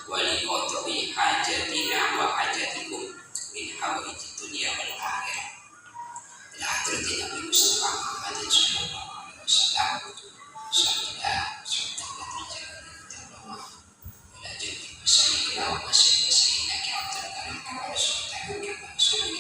wa liqadhi hajatina wa hajatikum min hawaijid dunya wal akhirah. Ila hadratin Nabi Mustafa Muhammad sallallahu alaihi wasallam. Sahadah sallallahu ila jannati masayyidina wa masayyidina ki'atul karim kama sallallahu kama sallallahu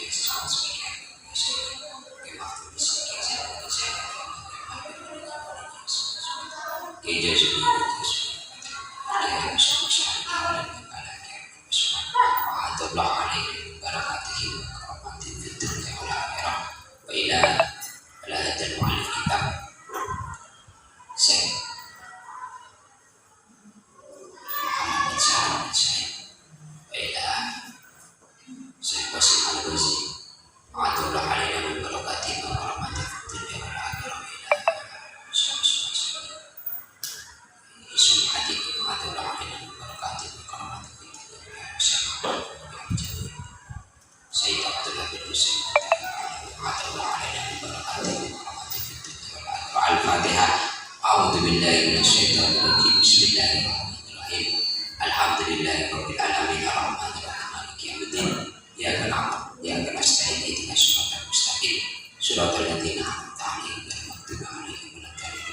Al-Fatihah. A'udzu billahi minasyaitonir rajim. Bismillahirrahmanirrahim. Alhamdulillahirabbil alamin arrahmanir rahim maliki yaumiddin. Iyyaka na'budu wa iyyaka nasta'in ihdinas siratal mustaqim. Siratal ladzina an'amta 'alaihim ghairil maghdubi 'alaihim waladdallin.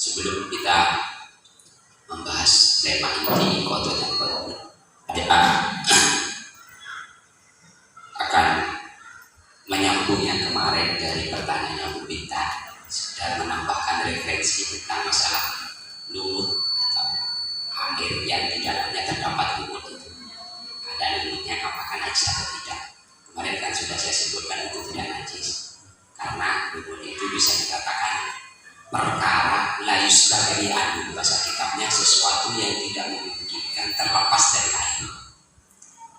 Sebelum kita membahas tema inti qada dan qadar, akan menyambung yang kemarin dari pertanyaan Bu Binta dan menambahkan referensi tentang masalah lumut atau air yang di dalamnya terdapat lumut itu. Ada lumutnya apakah najis atau tidak? Kemarin kan sudah saya sebutkan itu tidak najis karena lumut itu bisa dikatakan perkara la yustagni anhu, bahasa kitabnya sesuatu yang tidak memungkinkan terlepas dari air.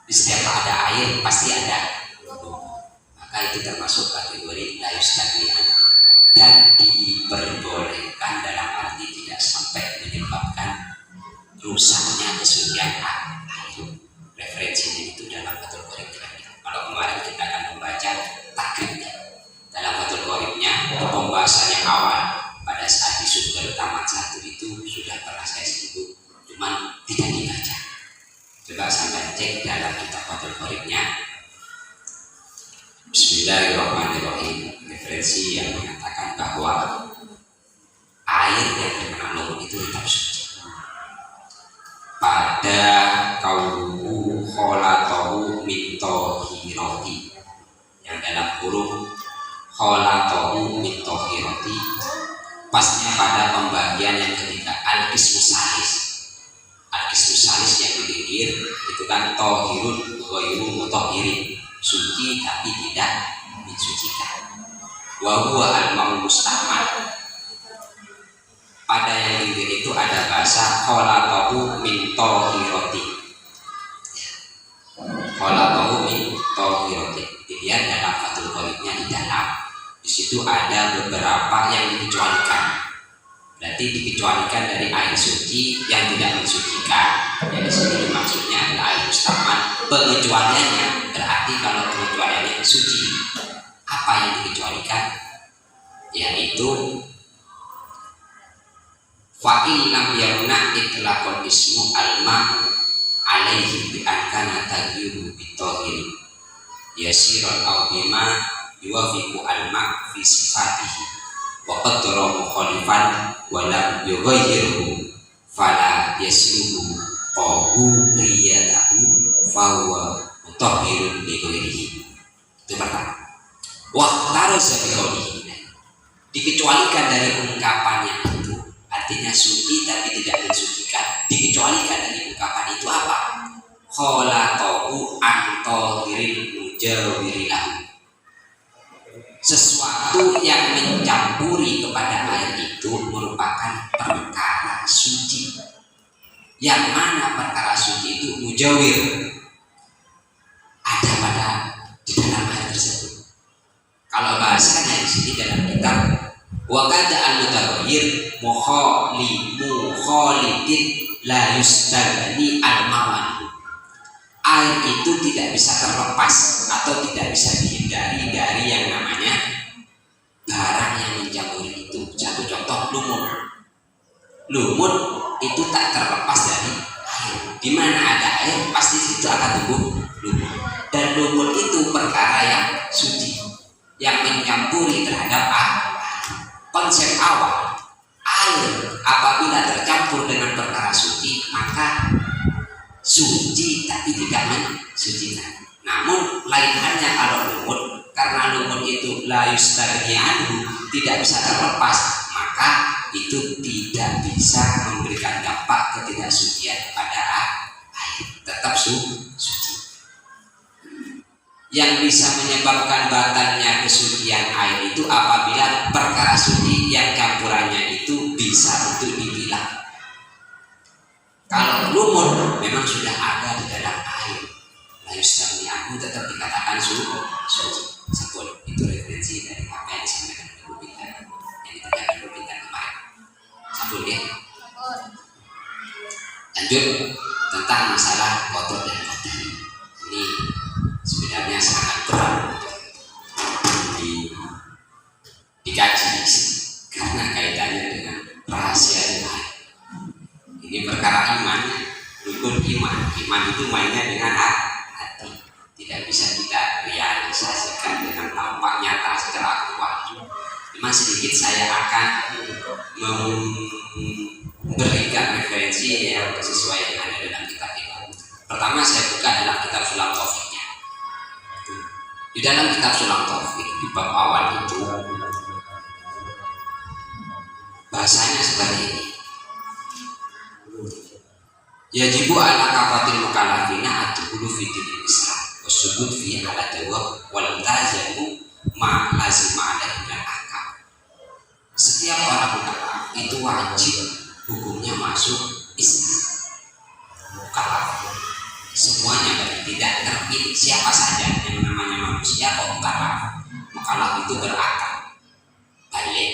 Di setiap ada air pasti ada lumut. Maka itu termasuk kategori la yustagni anhu dan diperbolehkan dalam arti tidak sampai menyebabkan rusaknya kesucian air. Referensinya itu dalam Fathul Qorib. Kalau kemarin kita akan membaca takribnya dalam Fathul Qoribnya, pembahasan yang awal pada saat di sumber tamat 1 itu sudah pernah saya sebut, cuman tidak dibaca. Coba sampai cek dalam kitab Fathul Qoribnya. Bismillahirrahmanirrahim. Referensi yang mengatakan bahwa air yang terkena lumut itu tetap suci. Pada qauluhu kholatahu min thahirati, yang dalam huruf kholatahu min thahirati pasnya pada pembagian yang ketiga al-qismus salis. Al-qismus salis yang di pinggir itu kan thahirun ghairu mutahhirin, suci tapi tidak mensucikan. Wa huwa al-ma'ul musta'mal. Pada yang pinggir itu ada bahasa kholatahu min thahirati. Kholatahu min thahirati. Dilihat dalam Fathul Qoribnya di dalam. Di situ ada beberapa yang dikecualikan. Berarti dikecualikan dari air suci yang tidak mensucikan. Yang di sini maksudnya adalah air musta'mal. Pengecualiannya berarti kalau pengecualiannya suci, apa yang dikecualikan? Yaitu fa'il lam yamna itlaqul ismu al-ma'u alaihi bi ankana tagyuru bitahiri yasiran aw bima yuwafiqu al-ma' fi sifatihi wa qaddara mukhalifan wa lam yughayyirhu fala yasluhu tahuriyatahu fahuwa mutahhirun li ghairihi. Itu pertama. Wa tarusa bi qawlihi, dikecualikan dari ungkapannya itu, artinya suci tapi tidak mensucikan. Dikecualikan dari ungkapan itu apa? Kholatahu an tahiril mujawirilahu, sesuatu yang mencampuri kepada air itu merupakan perkara suci. Yang mana perkara suci itu mujawir, ada pada di dalam air tersebut. Kalau bahasanya di sini dalam kitab wa qad al-mutaghayyir mukhalidin la yustagni al-mawan. Air itu tidak bisa terlepas atau tidak bisa dihindari dari yang namanya barang yang mencampuri itu. Satu contoh lumut. lumut itu tak terlepas dari air. Di mana ada air pasti situ akan tumbuh lumut. Dan lumut itu perkara yang suci, yang mencampuri terhadap air. Konsep awal, air apabila tercampur dengan perkara suci maka suci tapi tidak mensucikan. Namun lain halnya kalau lumut, karena lumut itu la yustagni anhu, tidak bisa terlepas, maka itu tidak bisa memberikan dampak ketidaksucian pada air, tetap suci. Yang bisa menyebabkan batalnya kesucian air itu apabila perkara suci yang campurannya itu bisa untuk dibilang. Kalau lumut memang sudah ada di dalam air, la yustagni anhu tetap dikatakan suci. Sabun itu referensi dari apa yang disampaikan oleh Bu Bintang, yang diterangkan Bu Bintang kemarin. Sabun ya. Lanjut tentang masalah kotor dan kotor. Ini sebenarnya sangat berat dikaji karena kaitannya dengan rahasia iman. Ini perkara iman, rukun iman. Iman itu mainnya dengan hati, tidak bisa kita realisasikan dengan tampak nyata secara aktual. Cuma sedikit saya akan memberikan referensi yang sesuai yang ada dalam kitab ini. Pertama saya buka dalam kitab Sulam Taufiknya. Di dalam kitab Sulam Taufik di bab awal itu bahasanya seperti ini. Yajibu ala kafatil mukallafina at-dukhulu fi dinil Islam wasubut fi ala jawab wal tazamu ma lazima alaihi min ahkam. Setiap orang mukallaf itu wajib hukumnya masuk Islam. Mukallaf semuanya berarti tidak terpilih siapa saja yang namanya manusia kok mukallaf. Mukallaf itu berakal, balik,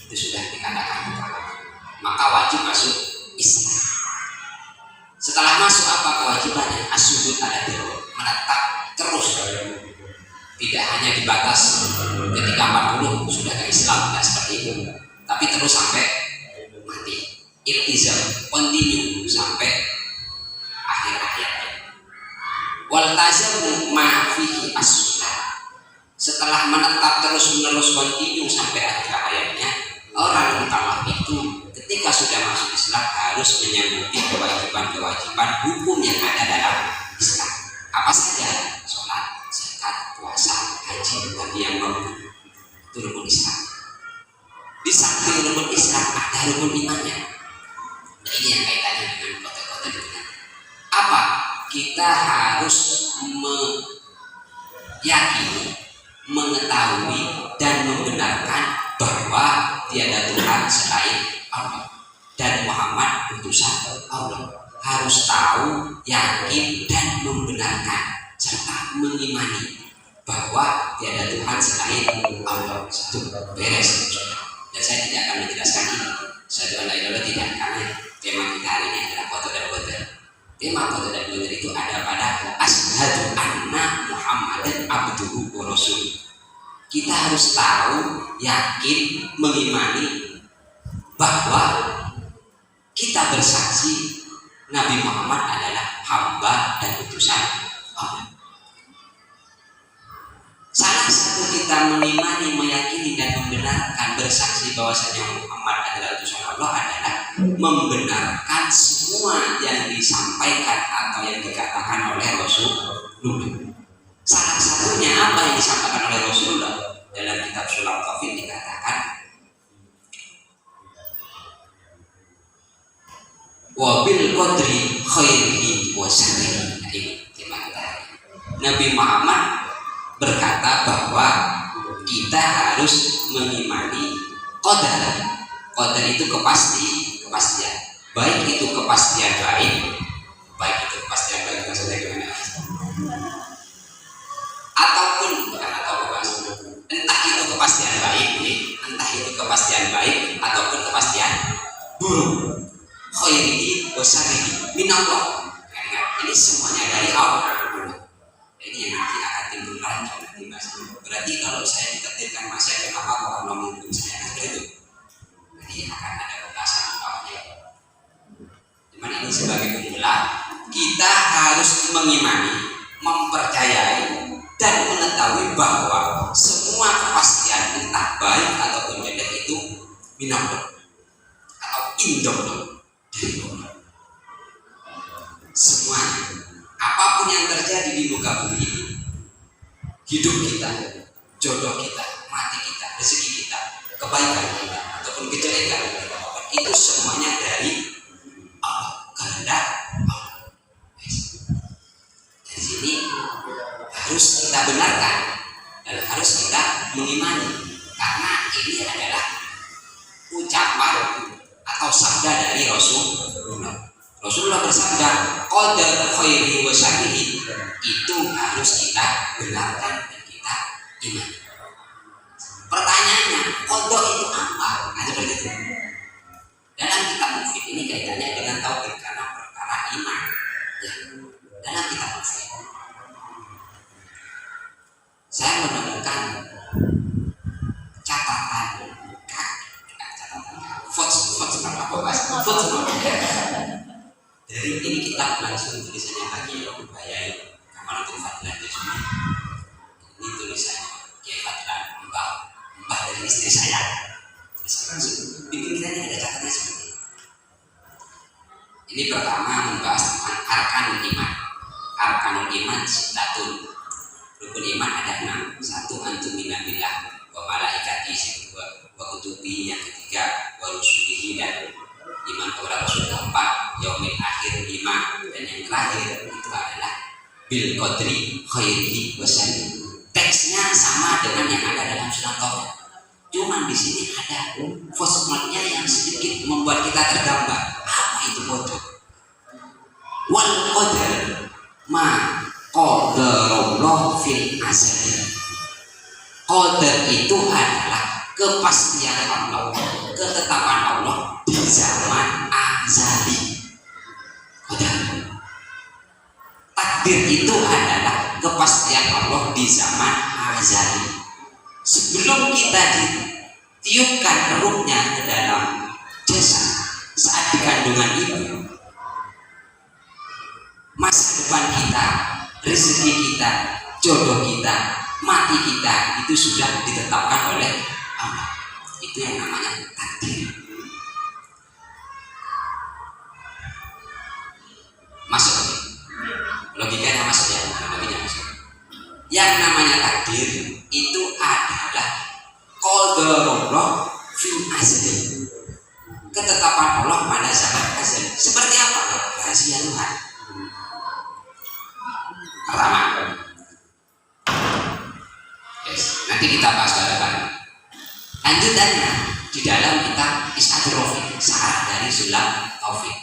itu sudah dikatakan mukallaf. Maka wajib masuk Islam. Setelah masuk apa kewajibannya? As-sujud ala dawab, menetap terus, tidak hanya dibatas ketika 40 sudah ke Islam, tidak seperti itu, tapi terus sampai mati. Iltizam, continue sampai akhir hayatnya. Wal tazamu ma fihi as-sunnah. Setelah menetap terus menerus continue sampai akhir hayatnya, orang mukallaf itu ketika sudah masuk Islam harus menyanggupi kewajiban-kewajiban hukum yang ada dalam Islam. Apa saja? Sholat, zakat, puasa, haji bagi yang mampu. Itu rukun Islam. Di samping rukun Islam ada rukun imannya. Nah, ini yang kaitannya dengan kota-kota itu. Apa? Kita harus meyakini, mengetahui dan membenarkan bahwa tiada Tuhan selain Allah dan Muhammad utusan Allah. Harus tahu, yakin dan membenarkan serta mengimani bahwa tiada Tuhan selain Allah. Satu beres. Dan saya tidak akan menjelaskan ini. Satu Allah tidak, karena tema kita hari ini adalah kotor dan kotor. Tema kotor dan kotor itu ada pada asyhadu anna Muhammadan abduhu wa rasuluh. Kita harus tahu, yakin, mengimani bahwa kita bersaksi Nabi Muhammad adalah hamba dan utusan Allah. Salah satu kita mengimani, meyakini dan membenarkan bersaksi bahwasanya Muhammad adalah utusan Allah adalah membenarkan semua yang disampaikan atau yang dikatakan oleh Rasulullah. Salah satunya apa yang disampaikan oleh Rasulullah dalam kitab Sulam Taufik dikatakan wabil qadri khairihi wa syarrihi. Ini tema kita. Nabi Muhammad berkata bahwa kita harus mengimani qadar. Qadar itu kepastian. Baik itu kepastian baik maksudnya gimana? Ataupun entah itu kepastian baik, entah itu kepastian baik ataupun kepastian buruk. Khairihi wa syarrihi minallah. Ini semuanya dari Allah. Ini yang nanti akan timbul lanjut nanti mas. Berarti kalau saya ditetirkan masih kenapa kok Allah menghukum saya seperti itu? Nanti akan ada pembahasan bawahnya. kita harus mengimani, mempercayai, dan mengetahui bahwa semua kepastian entah baik ataupun jelek itu minallah atau indallah dari Allah. Semuanya, apapun yang terjadi di muka bumi ini, hidup kita, jodoh kita, mati kita, rezeki kita, kebaikan kita ataupun kejelekan kita, itu semuanya dari Allah, kehendak Allah. Dari sini harus kita benarkan dan harus kita mengimani, karena ini adalah ucapan atau sabda dari Rasulullah. Rasulullah bersabda, qadar khairi wa syarrihi, itu harus kita benarkan dan kita imani. Pertanyaannya, qadar itu apa? Nah, seperti itu. Dalam kitab Mufid ini kaitannya dengan tauhid karena perkara iman. Ya, dalam kitab Mufid saya menemukan catatan dari ini kitab langsung tulisannya lagi ya, Bayai Kamalatul Fadlan Jazuli. Ini tulisannya Kiai Fadlan, mbah dari istri saya. Bikin kita ini ada catatan seperti ini. Ini pertama membahas tentang arkanul iman. Arkanul iman sitatun. Rukun iman ada 6. 1 antumina billah wa malaikati, yang kedua wa kutubi, yang ketiga wa rusulihi, dan iman kepada Rasul, 4 yaumil akhir, 5, dan yang terakhir itu adalah bil qadri khairihi wa syarrihi. Teksnya sama dengan yang ada dalam surat Tauhid, cuman di sini ada footnote-nya yang sedikit membuat kita tergambar apa itu qadar. Wal qadar ma qadarullah fil azal. Qadar itu adalah kepastian Allah, ketetapan Allah di zaman azali. Qadar. Takdir itu adalah kepastian Allah di zaman azali. Sebelum kita ditiupkan ruhnya ke dalam jasad saat di kandungan ibu, masa depan kita, rezeki kita, jodoh kita, mati kita itu sudah ditetapkan oleh Allah. Itu yang namanya takdir. Masuk logikanya, masuk ya, logikanya masuk. Yang namanya takdir itu adalah qadarullah fil azali, ketetapan Allah pada zaman azali. Seperti apa? Rahasia Tuhan. Pertama, nanti kita bahas bareng-bareng. Lanjutannya di dalam kitab Is'adur Rafiq, syarah dari Sulam Taufik.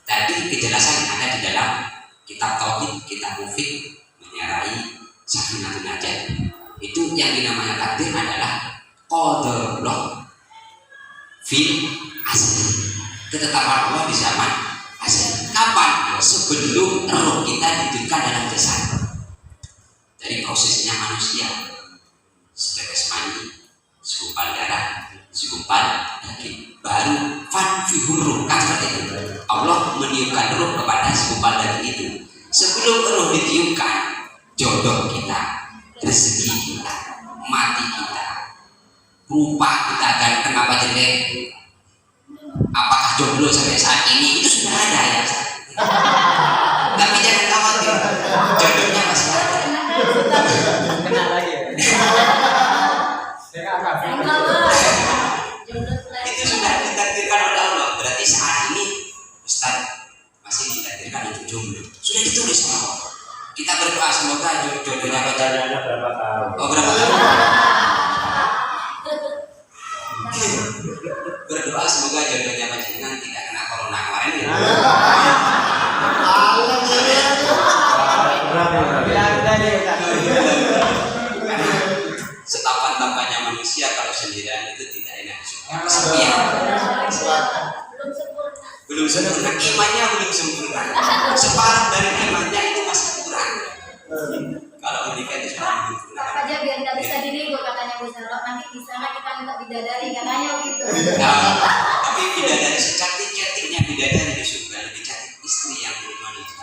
Tadi kejelasan yang ada di dalam kitab Tauhid, kitab Mufid menyarai Safinatul Najat. Itu yang dinamanya takdir adalah qadarullah fil azali, ketetapan Allah di zaman azali. Kapan? Sebelum roh kita ditiupkan dalam jasad. Dari prosesnya manusia, setetes mani, segumpal darah, segumpal daging, baru fanfihur ruh, kan seperti itu. Allah meniupkan ruh kepada segumpal daging itu. Sebelum ruh ditiupkan, jodoh kita, rezeki kita, mati kita, rupa kita akan kenapa jelek, apakah jomblo sampai saat ini, itu sudah ada ya. Tapi jangan khawatir, jodohnya masih ada. Kenal lagi ya? Itu sudah ditakdirkan oleh Allah. Berarti saat ini Ustaz masih ditakdirkan untuk jomblo, sudah ditulis sama Allah. Kita berdoa semoga jodohnya pacarnya berapa tahun? Oh, berapa tahun? Berdoa semoga jodohnya pacarnya tidak kena corona kemarin ya. Setapan-tapannya manusia kalau sendirian itu tidak enak. Kesepian. Belum sempurna, imannya belum sempurna. Separuh dari imannya itu masih kurang. Kalau menikah itu sudah sempurna. Aja biar nggak bisa dinego katanya Bu Sarok, nanti di sana kita minta bidadari katanya gitu. Tapi bidadari secantik-cantiknya bidadari di surga lebih cantik istri yang beriman itu.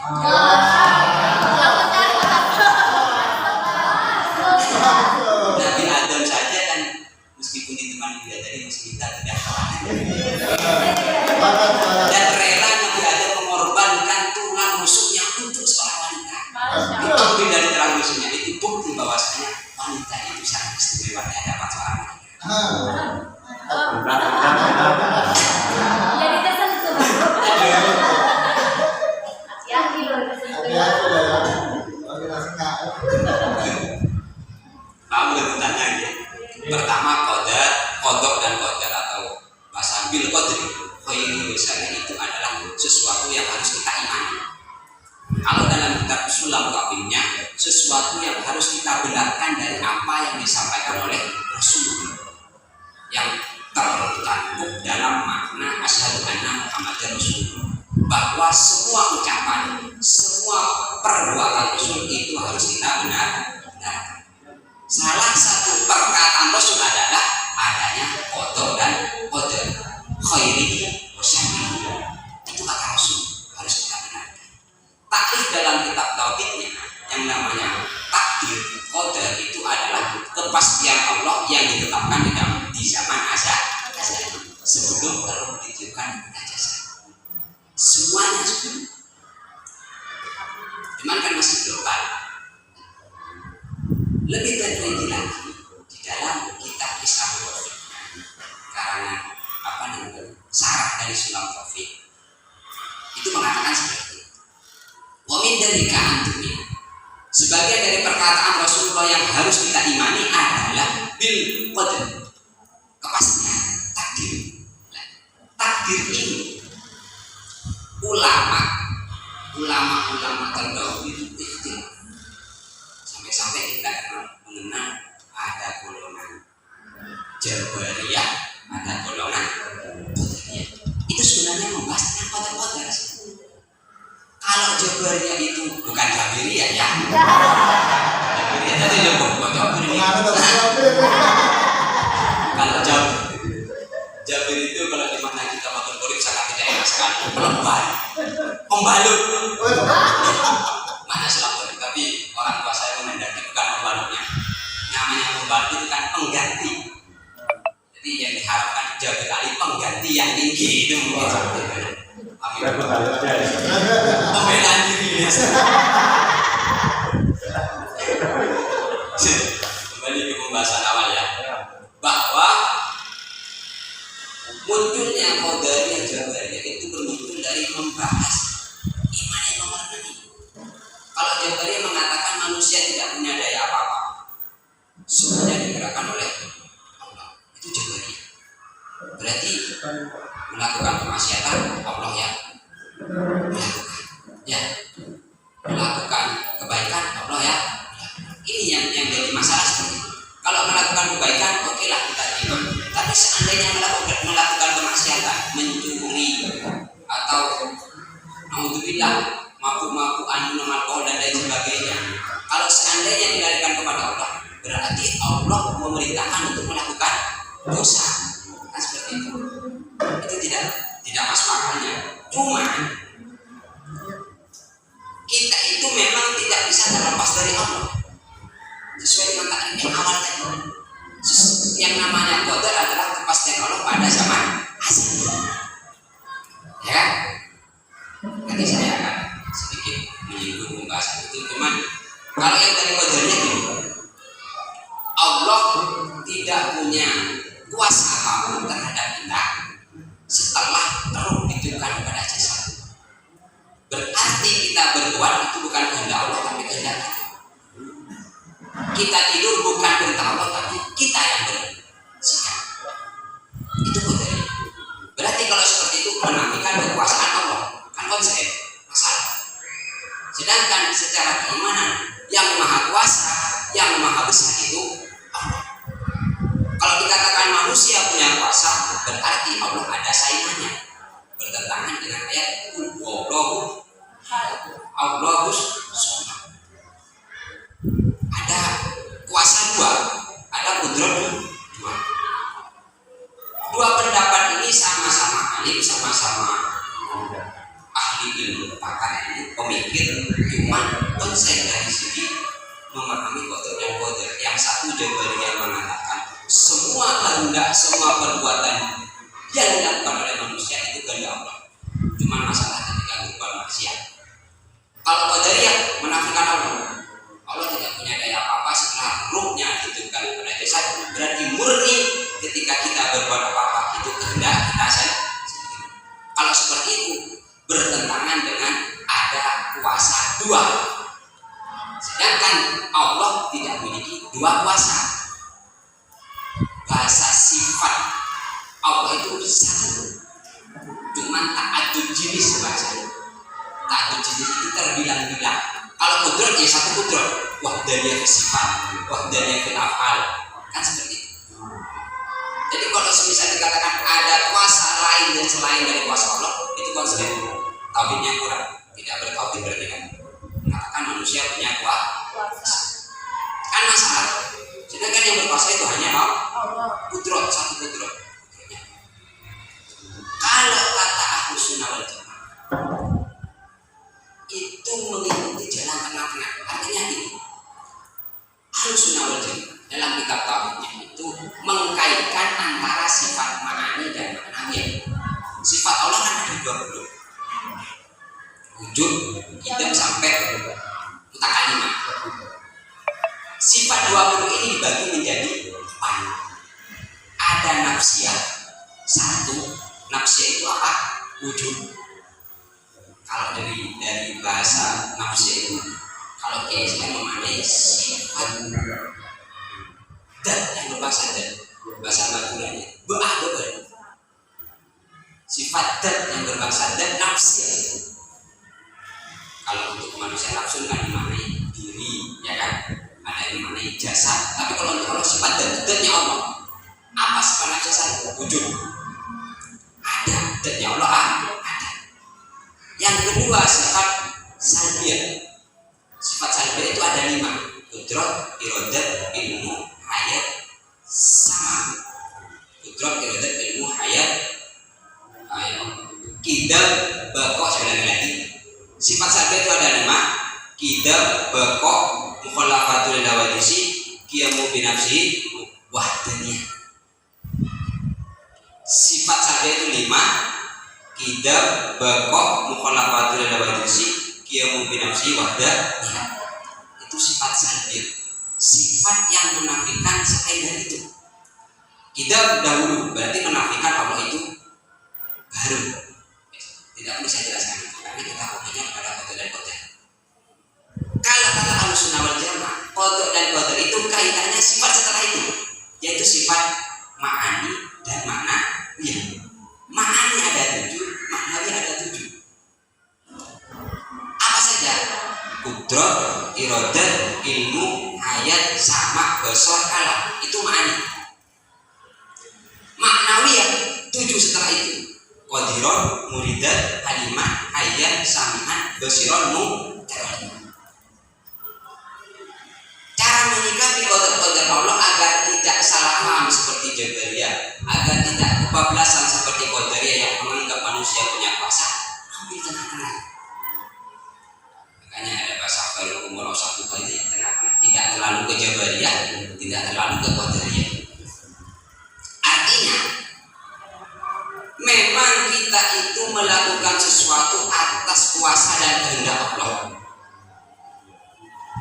dan rela Nabi Adam mengorbankan tulang rusuknya untuk seorang wanita. Diambil dari tulang rusuknya itu bukti bahwasanya wanita itu sangat istimewa di hadapan seorang wanita. Jadi tersentuh. Hati-hati loh tersentuh. Kamu bertanya ya. Pertama kodok dan kodar atau bahasa bil kodri. Khairi misalnya itu adalah sesuatu yang harus kita imani. Kalau dalam kitab Sulam Kafirnya, sesuatu yang harus kita benarkan dari apa yang disampaikan oleh Rasul yang terkandung dalam makna asyhadu anna Muhammadar Rasulullah, bahwa semua ucapan, semua perbuatan Rasul itu harus kita benarkan. Salah satu perkataan Rasul adalah adanya kodok dan kodar. Khairi wasyarri, itu kata Rasul, harus kita benarkan. Takrif dalam kitab tauhidnya yang namanya takdir kodar itu adalah kepastian Allah yang ditetapkan di zaman azali sebelum terus ditiupkan kepada jasad. Semuanya sudah. Cuman kan masih global. Lebih terperinci lagi di dalam kitab Islam Taufik, karena apa namanya syarat dari Sulam Taufik itu mengatakan seperti itu. Wamin dari keantumnya, sebagian dari perkataan Rasulullah yang harus kita imani adalah bil qadar, kepastian takdir. Takdir ini ulama terdahulu itu ikhtilaf. Sampai kita mengenal ada golongan Jabariyah, ada golongan Qadariyah. Itu sebenarnya membahas tentang qadar-qadar. Kalau Jabariyah itu bukan Jabariyah ya. Jabariyah tadi lebih Jabariyah. Kalau Jabir itu kalau di mana kita makan kulit sangat tidak enak sekali, pelebay, pembalut. Mana selalu tapi orang tua saya mengendaki bukan pembalutnya. Namanya pembalut itu kan pengganti. Jadi yang diharapkan Jabir Ali pengganti yang tinggi itu mungkin seperti itu. Pembelaan diri. Kembali ke pembahasan awal ya, bahwa munculnya Qadariyah Jabariyah itu bermuncul dari membahas iman yang nomor 6. Kalau Jabariyah mengatakan manusia tidak punya daya apa-apa, semuanya digerakkan oleh Allah, itu Jabariyah. Berarti melakukan kemaksiatan Allah yang melakukan, ya, melakukan kebaikan Allah ya. Ini yang jadi masalah seperti itu. Kalau melakukan kebaikan, oke lah kita terima. Tapi seandainya melakukan kemaksiatan, mencuri atau naudzubillah mabuk-mabukan, minum alkohol dan lain sebagainya, kalau seandainya dilarikan kepada Allah, berarti Allah memerintahkan untuk melakukan dosa. Kan seperti itu. Itu tidak masuk akalnya. Cuma kita itu memang tidak bisa terlepas dari Allah. Sesuai dengan takdir yang awal tadi. Yang namanya qadar adalah kepastian Allah pada zaman azali. Ya. Nanti saya akan sedikit menyinggung pembahasan itu. Cuman kalau yang dari qadarnya ini, Allah tidak punya kuasa apapun terhadap kita setelah terus ditiupkan kepada jasad. Berarti kita berbuat itu bukan kehendak Allah tapi kehendak kita. Kita tidur bukan perintah Allah tapi kita yang bersikap. Itu qadar. Berarti kalau seperti itu menafikan kekuasaan Allah, kan konsep masalah. Sedangkan secara keimanan yang maha kuasa, yang maha besar itu Allah. Kalau dikatakan manusia punya kuasa, berarti Allah ada saingannya. Bertentangan dengan ayat Allahus Subhanahu. Ada kuasa dua, ada kudrat dua. Dua pendapat ini sama-sama alim, sama-sama ahli ilmu pakar ini, pemikir, cuman konsep dari segi memahami qadar dan qadar. Yang satu Jabariyah mengatakan semua kehendak, semua perbuatan Yang dilakukan oleh manusia itu kehendak Allah. Cuma masalah ketika berbuat maksiat. Kalau qadariyah menafikan Allah. Allah tidak punya daya apa-apa setelah ruhnya dititipkan kepada jasad. Berarti murni ketika kita berbuat apa-apa itu kehendak kita sendiri. Kalau seperti itu bertentangan dengan ada kuasa dua. Sedangkan Allah tidak memiliki dua kuasa. Bahasa sifat Allah itu satu, cuma ta'adud jenis bahasanya. Ta'adud jenis itu terbilang-bilang. Kalau kudrat ya satu kudrat, wahdaniyah fil sifat, wahdaniyah fil af'al, kan seperti itu. Jadi kalau semisal dikatakan ada kuasa lain dan selain dari kuasa Allah, itu konsep tauhidnya kurang, tidak bertauhid berarti kan. Mengatakan manusia punya kuasa, kan masalah. Sedangkan yang berkuasa itu hanya Allah, kudrat, satu kudrat. Kalau kata Ahlus Sunnah wal Jamaah itu mengikuti jalan tengah-tengah. Artinya ini Ahlus Sunnah wal Jamaah dalam kitab tauhidnya itu mengkaitkan antara sifat ma'ani dan ma'nawi. Sifat Allah kan ada 20. Wujud, idam sampai mutakalimah. Sifat 20 ini dibagi menjadi 4. Ada nafsiyah, satu. Nafsiyah itu apa? Wujud. Kalau dari bahasa nafsiyah itu, kalau kita memaknai sifat dan yang berbahasa dan bahasa Maduranya beradab. Sifat dan yang berbahasa dan nafsiyah. Kalau untuk manusia nafsu kan dimaknai diri, ya kan? Ada yang dimaknai jasad. Tapi kalau untuk Allah sifat dan Allah, apa sifat jasad? Wujud. Ada, dan Allah ada. Yang kedua sifat salbiyah. Sifat salbiyah itu ada 5. Qudrat, iradat, ilmu, hayat, sama. Qudrat, iradat, ilmu, hayat, qidam, baqa, sekali lagi. Sifat salbiyah itu ada 5. Qidam, baqa, mukhallafatul hawadisi, qiyamu binafsi, wahdaniyah. Sifat salbiyah itu 5. Qidam, baqa, mukhallafatul hawadisi, qiyamu binafsi, wahdaniyah. Itu sifat salbiyah. Sifat yang menafikan selain dari itu. Qidam dahulu berarti menafikan Allah itu baru. Tidak perlu saya jelaskan itu karena kita fokusnya pada qada dan qadar. Kalau kata Ahlus Sunnah wal Jamaah, qada dan qadar itu kaitannya sifat setelah itu, yaitu sifat ma'ani dan makna. Iya. Ma'ani ada 7, maknawi ada 7. Apa saja? Qudrat, iradat, ilmu, hayat, sama, basar, kalam. Itu ma'ani. Maknawi ya 7 setelah itu. Qadiron, muridat, halimah, hayat, sami'an, basiron, mu'tawalimah. Cara menyikapi qadar Allah agar tidak salah paham seperti Jabariyah, agar tidak kebablasan seperti Qadariyah yang menganggap manusia punya kuasa, ambil tengah-tengah. Makanya ada bahasa Fairul Umur Satu itu yang tengah-tengah, tidak terlalu ke Jabariyah, tidak terlalu ke Qadariyah. Artinya memang kita itu melakukan sesuatu atas kuasa dan kehendak Allah,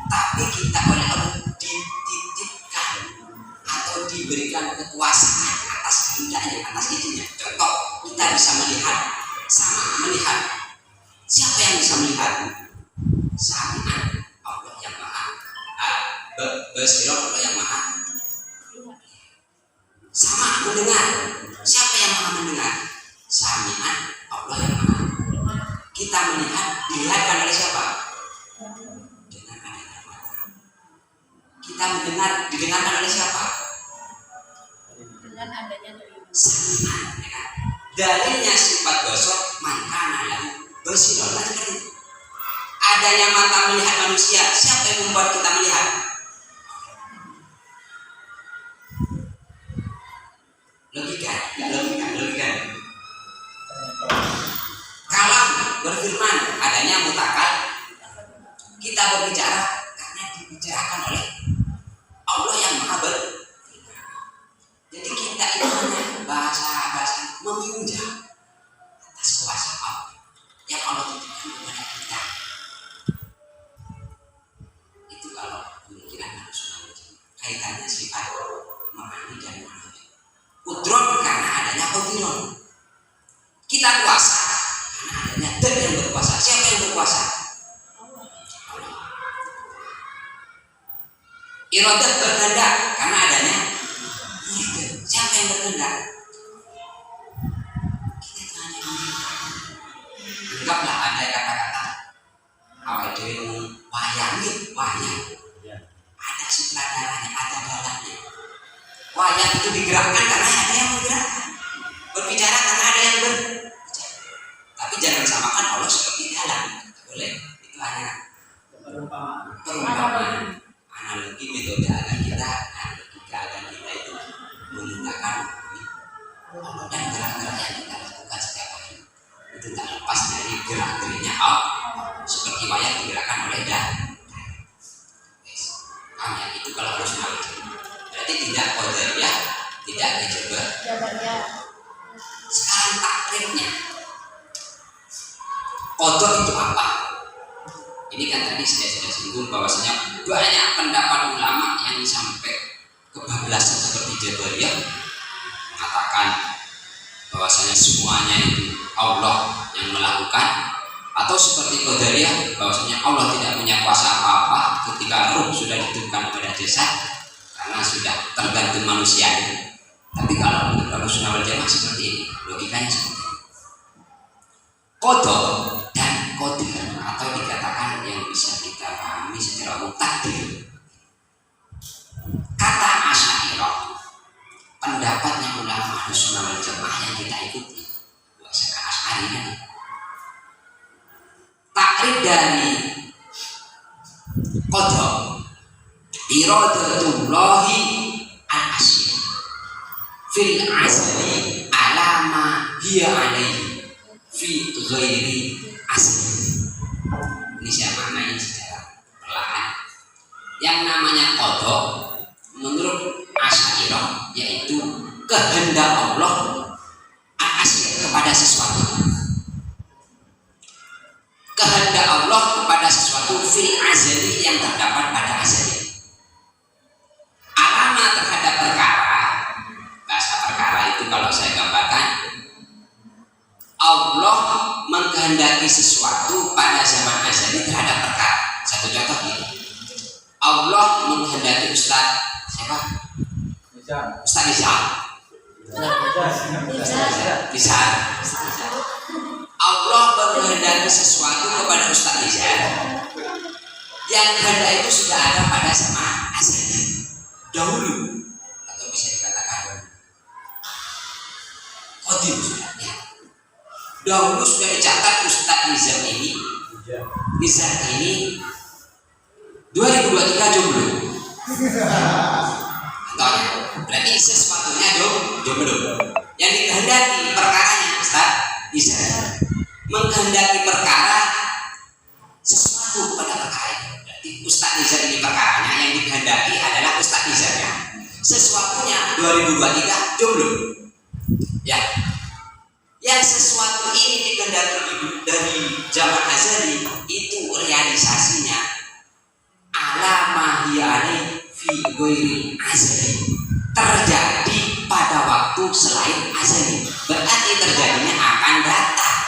tapi kita oleh Allah dititipkan atau diberikan kekuasaan atas kehendaknya, atas izinnya. Contoh, kita bisa melihat, sama melihat. Siapa yang bisa melihat? Sami'an, Allah yang maha basirah, Allah yang maha. Sama mendengar. Siapa yang maha mendengar? Sami'an, Allah yang maha. Kita melihat, dilihatkan oleh siapa? Dengan adanya mata. Kita mendengar, didengarkan oleh siapa? Dengan adanya telinga. Sami'an, ya kan? Dalilnya sifat basar, mangkana lahu basirah. Adanya mata melihat manusia, siapa yang membuat kita melihat? Logika. Kalam berfirman, adanya mutakal. Kita berbicara karena dibicarakan oleh Allah yang maha berfirman. Jadi kita itu hanya bahasa Irodah berkehendak karena adanya itu. Siapa yang berkehendak? Kita hanya anggaplah ada kata-kata awal dewi wayang. Ada sutradaranya, ada dalamnya. Wayang itu digerakkan karena ada yang menggerakkan. Berbicara karena ada yang berbicara. Tapi jangan samakan Allah seperti dalam. Boleh. Itu hanya perumpamaan. Analogi metode agama kita, logika agama kita itu menggunakan Allah dan gerak-gerak yang kita lakukan setiap hari. Itu tak lepas dari gerak-geriknya Allah. Seperti wayang digerakkan oleh dan. Hanya itu kalau harus maju. Berarti tidak qadariyah, tidak jabariyah. Sekarang takrifnya. Qadar itu apa? Ini kan tadi saya sudah singgung bahwasanya banyak pendapat ulama yang sampai kebablasan seperti Jabariyah mengatakan bahwasanya semuanya itu Allah yang melakukan, atau seperti Qadariyah bahwasanya Allah tidak punya kuasa apa-apa ketika ruh sudah ditentukan pada jasad karena sudah tergantung manusianya. Tapi kalau menurut Ahlussunnah wal Jamaah seperti ini, logikanya seperti ini. Qada dan qadir atau dikatakan yang bisa kita pahami secara umum takdir. Kata Asy'ariyah, pendapatnya ulama Ahlussunnah wal Jamaah yang kita ikuti, bahasa Asy'ariyah. Takrif dari qada iradatullahi al-asya fil azali alama hiya alaihi fi ghairi asli. Ini saya maknai secara perlahan. Yang namanya qada menurut Asy'ariyah yaitu kehendak Allah al-asya kepada sesuatu. Kehendak Allah kepada sesuatu fil azali yang terdapat pada azali. Alama terhadap perkara, bahasa perkara itu kalau saya gambarkan, Allah mengkehendaki sesuatu pada zaman azali terhadap perkara. Satu contoh ini, Allah menghendaki Ustaz siapa? Ustaz Nizar. Allah menghendaki sesuatu kepada Ustaz Nizar yang kehendak itu sudah ada pada zaman azali dahulu, atau bisa dikatakan qadim sudah ya. Dahulu sudah dicatat Ustaz Nizar ini 2023 jomblo. Contohnya, berarti sesuatunya jomblo. Yang dikehendaki perkaranya Ustaz Nizar menghendaki perkara sesuatu pada perkara itu. Berarti Ustaz Nizar ini perkaranya, yang dikehendaki adalah Ustaz Nizarnya. Sesuatunya 2023 jomblo. Ya. Yang sesuatu ini dikehendaki dari zaman azali itu realisasinya alama hi'alai fi ghairi azali, terjadi pada waktu selain azali. Berarti terjadinya akan datang,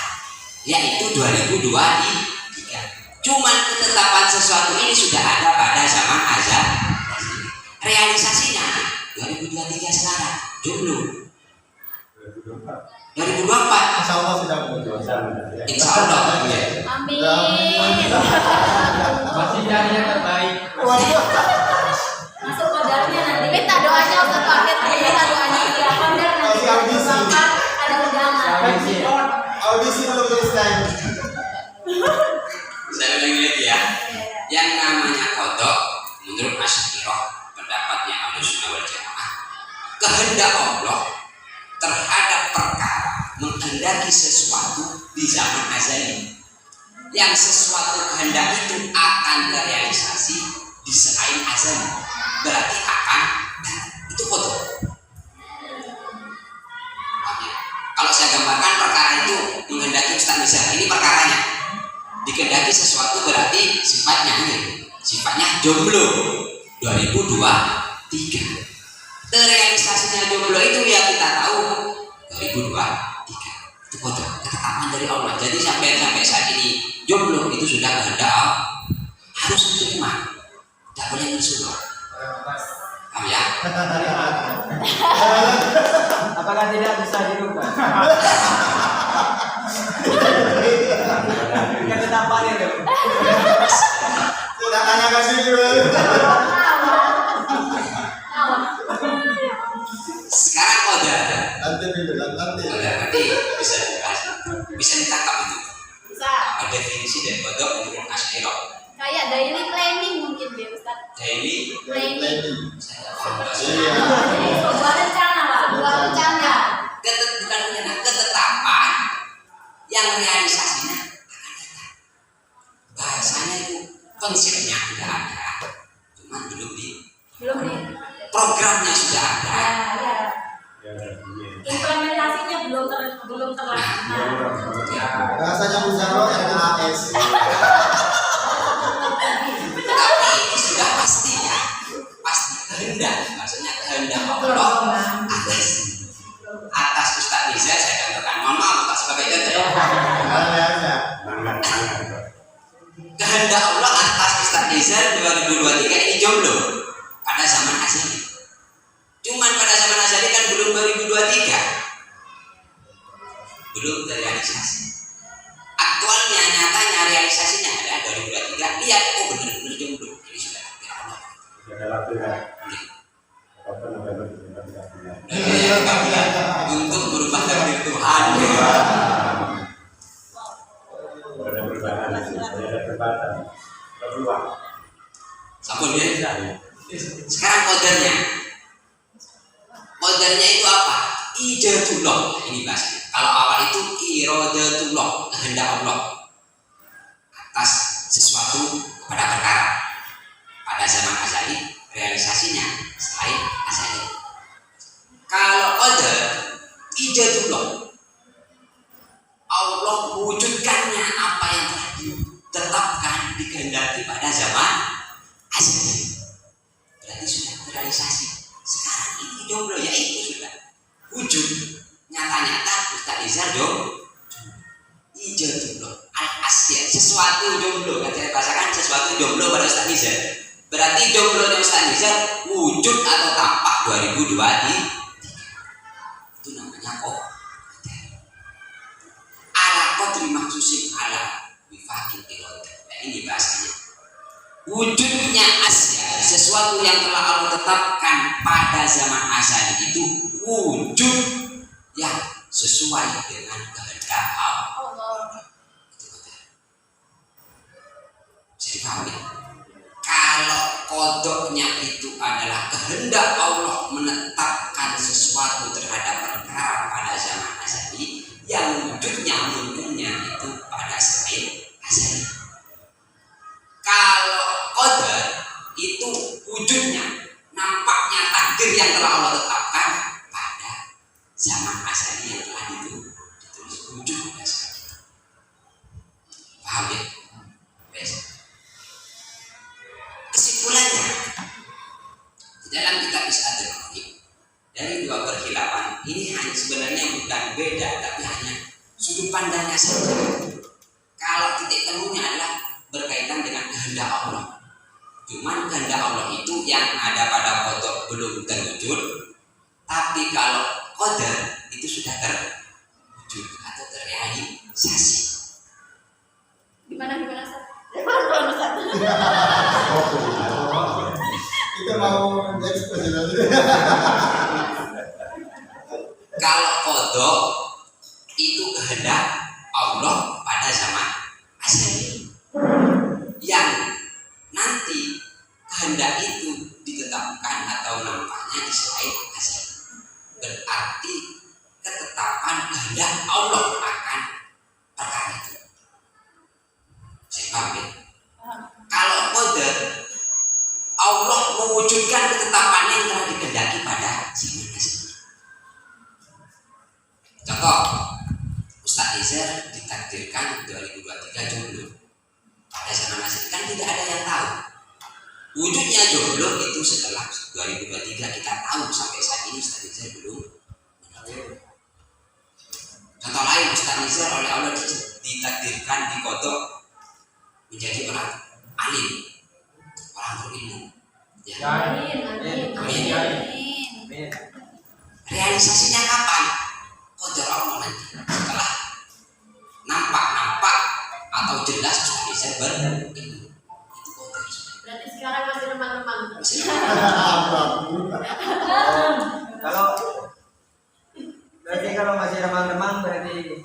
yaitu 2023. Cuman ketetapan sesuatu ini sudah ada pada zaman azali. Realisasinya 2023 sekarang jomblo. 2024 Insya Allah sudah Insya Allah ya. Amin. Masih cari yang terbaik. Masuk qadarnya nanti. Minta doanya Ustaz Wahid. Minta doanya ya qadar nanti. Ada undangan. Audisi belum selesai. Saya ulangi lagi ya. Yang namanya qada menurut Asy'ariyah, pendapatnya Ahlussunnah wal Jamaah, kehendak Allah terhadap perkara, menghendaki sesuatu di zaman azali. Yang sesuatu kehendak itu akan terrealisasi di selain azali. Berarti akan itu qada. Kalau saya gambarkan perkara itu menghendaki Ustaz Nizar, ini perkaranya. Dikehendaki sesuatu berarti sifatnya ini, sifatnya jomblo 2023. Terrealisasinya jomblo itu ya kita tahu 2023. Itu qada, ketetapan dari Allah. Jadi sampai saat ini jomblo itu sudah kehendak Allah. Harus diterima. Tidak boleh bersuara. Apakah tidak bisa dirubah? Ketetapannya dong. Sudah tanya kasih dulu. Sekarang kodar. Nanti dulu, nanti. Kodar nanti bisa dikasih. Bisa ditangkap itu. Bisa. Apa definisi dari kodok menurut Asy'ariyah? Kayak daily planning mungkin deh Ustaz. Daily. Planning. Saya paham bahasa. Iya. Jadi sebuah rencana Pak. Sebuah rencana. Bukan rencana, ketetapan yang realisasinya akan datang. Bahasanya itu konsepnya sudah ada, cuman belum di Belum nih. programnya sudah ada. Ya. Implementasinya belum terlaksana. Bahasanya Muzaro RAS. Tapi itu sudah pasti ya, pasti kehendak. Maksudnya kehendak Allah atas Ustaz Nizar. Saya contohkan, mohon maaf tak sebagai contoh ya. Ada. Kehendak Allah atas Ustaz Nizar 2023 ini jomblo pada zaman Azali. Cuman pada zaman Azali kan belum 2023, belum terrealisasi. Aktualnya, nyatanya, realisasinya adalah 2023. Lihat, oh benar-benar jomblo. Ini sudah takdir Allah. Untuk merubah takdir Tuhan. Sampun ya. Sekarang kodernya. Kodernya itu apa? Ijazullah. Ini bahasanya. Kalau awal itu iradatullah, kehendak Allah atas sesuatu kepada perkara. Pada zaman Azali, realisasinya selain Azali. Kalau qadar, ijazullah, Allah mewujudkannya apa yang telah ditetapkan, dikehendaki pada zaman Azali. Berarti sudah terrealisasi. Sekarang ini jomblo, ya itu sudah wujud nyata-nyata. Ustaz Nizar ijazullah al-asya, sesuatu jomblo. Kan saya bahasakan sesuatu jomblo pada Ustaz Nizar. Berarti jomblonya Ustaz Nizar wujud atau tampak 2023. Itu namanya kok ala qadri maksusin ala wifakin irodah. Nah, ini bahasanya. Wujudnya asya, sesuatu yang telah Allah tetapkan pada zaman azali itu wujud yang sesuai dengan kehendak Allah. Bisa dipahami? Kalau kodoknya itu adalah kehendak Allah menetapkan sesuatu terhadap perkara pada zaman azali, yang wujudnya munculnya itu pada selain azali. Kalau qadar itu wujudnya, nampaknya takdir yang telah Allah tetapkan pada zaman azali yang telah ditulis wujud pada saat itu. Paham ya? Kesimpulannya, di dalam kitab Is'atul Qadim dari dua perkhilafan ini hanya sebenarnya bukan beda, tapi hanya sudut pandangnya saja. Kalau titik temunya adalah berkaitan dengan kehendak Allah. Cuman kehendak Allah itu yang ada pada kodok belum terwujud, tapi kalau qadar itu sudah terwujud atau terrealisasi. Gimana Ustaz? Kita mau ekspresi nanti. Kalau kodok itu kehendak Allah pada zaman azali, yang nanti kehendak itu ditetapkan atau nampaknya di selain azali. Berarti ketetapan kehendak Allah akan perkara itu. Saya paham ya? Kalau qadar, Allah mewujudkan ketetapan yang telah dikehendaki pada zaman azali. Contoh, Ustaz Nizar ditakdirkan 2023 jomblo. Pada zaman azali kan tidak ada yang tahu. Wujudnya jomblo itu setelah 2023 kita tahu, sampai saat ini Ustaz Nizar belum menikah. Contoh lain, Ustaz Nizar oleh Allah ditakdirkan di kodok menjadi orang alim, orang berilmu, ya Amin. Amin. Amin. Amin. Realisasinya kapan? Qadar Allah nanti setelah nampak atau jelas bisa berilmu. Itu qadar. Berarti sekarang masih remang-remang. Kalau berarti kalau masih remang-remang berarti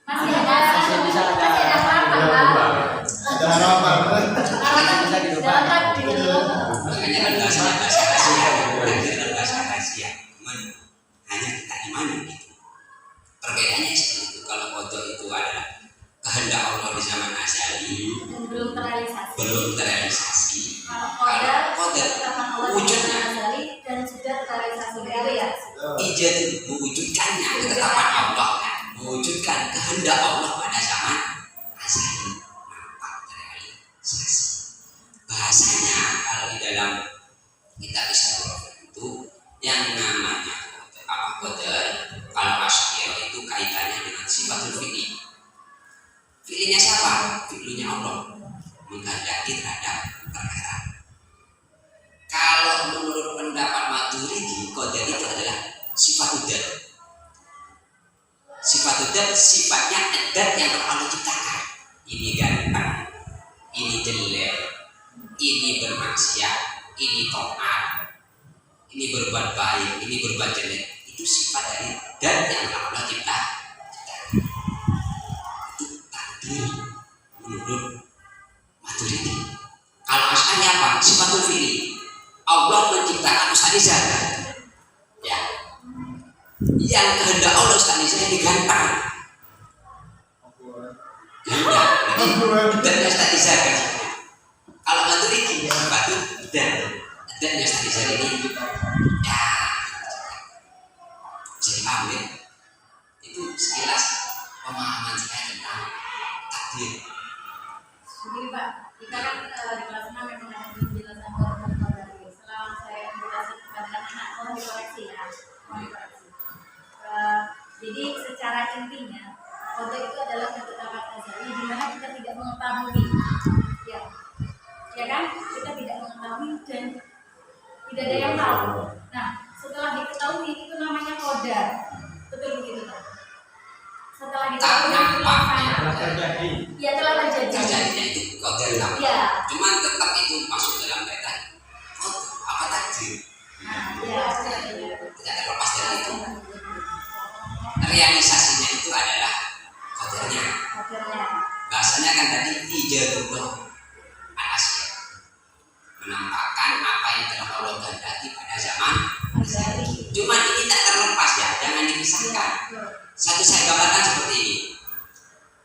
Masih ada bisa ada harapan, Pak. Ada harapan. Harapan Bisa dirubah. dalam takdir. Makanya kan bahasanya bahasa rahasia, takdir dan bahasa rahasia. Cuman hanya kita imani gitu. Perbedaannya seperti itu. Kalau qadar itu adalah kehendak Allah di zaman azali, Dan belum terrealisasi. belum terrealisasi. Kalau qadar qadar ketetapan Allah wujudnya azali dan sudah terrealisasi ya. ijaz mewujudkannya ketetapan Allah, mewujudkan kehendak Allah pada zaman azali nampak terrealisasi. Bahasanya kalau di dalam kitab Islam itu yang namanya qadar, kalau Asy'ariyah itu kaitannya dengan sifatul fi'li. Fi'linya siapa? Fi'linya Allah menghendaki terhadap perkara. Kalau menurut pendapat Maturidi, qadar itu adalah sifatul dzat. Sifatul dzat sifatnya dzat yang Allah ciptakan. Ini ganteng, ini jelek, ini bermaksiat, ini taat, ini berbuat baik, ini berbuat jelek. Itu sifat dari dzat yang Allah ciptakan. Itu takdir menurut Maturidi. Kalau Asy'ari apa? Sifatul fi'li. Allah menciptakan Ustaz Nizar. Ya. Yang kehendak Allah Ustaz Nizar ini ganteng. Ganteng. Dan Ustaz Nizar kan. Kalau Maturidi batu dan Ustaz Nizar ini ya bisa dipahami ya? Itu sekilas pemahaman saya tentang takdir. Begini Pak, kita kan di kelas 6 memang ada penjelasan qadar. Setelah saya menjelaskan kepada anak-anak, mohon dikoreksi ya, mohon dikoreksi. Jadi secara intinya qadar itu adalah ketetapan azali di mana kita tidak mengetahui, ya kan? Kita tidak mengetahui dan tidak ada yang tahu. Nah, setelah diketahui itu namanya qadar, betul begitu Pak? Setelah diketahui itu telah terjadi. ya telah terjadi. Terjadinya itu qadar namanya. Ya. Cuman tetap itu masuk dalam kaitan apa takdir. Nah, ya. Tidak terlepas dari itu. Realisasinya itu adalah qadarnya. Qadarnya. Bahasanya kan tadi ijazullah al-asya, menampakkan apa yang telah Allah kehendaki pada zaman azali. Cuman ini tak terlepas ya, jangan dipisahkan. Satu saya gambarkan seperti ini.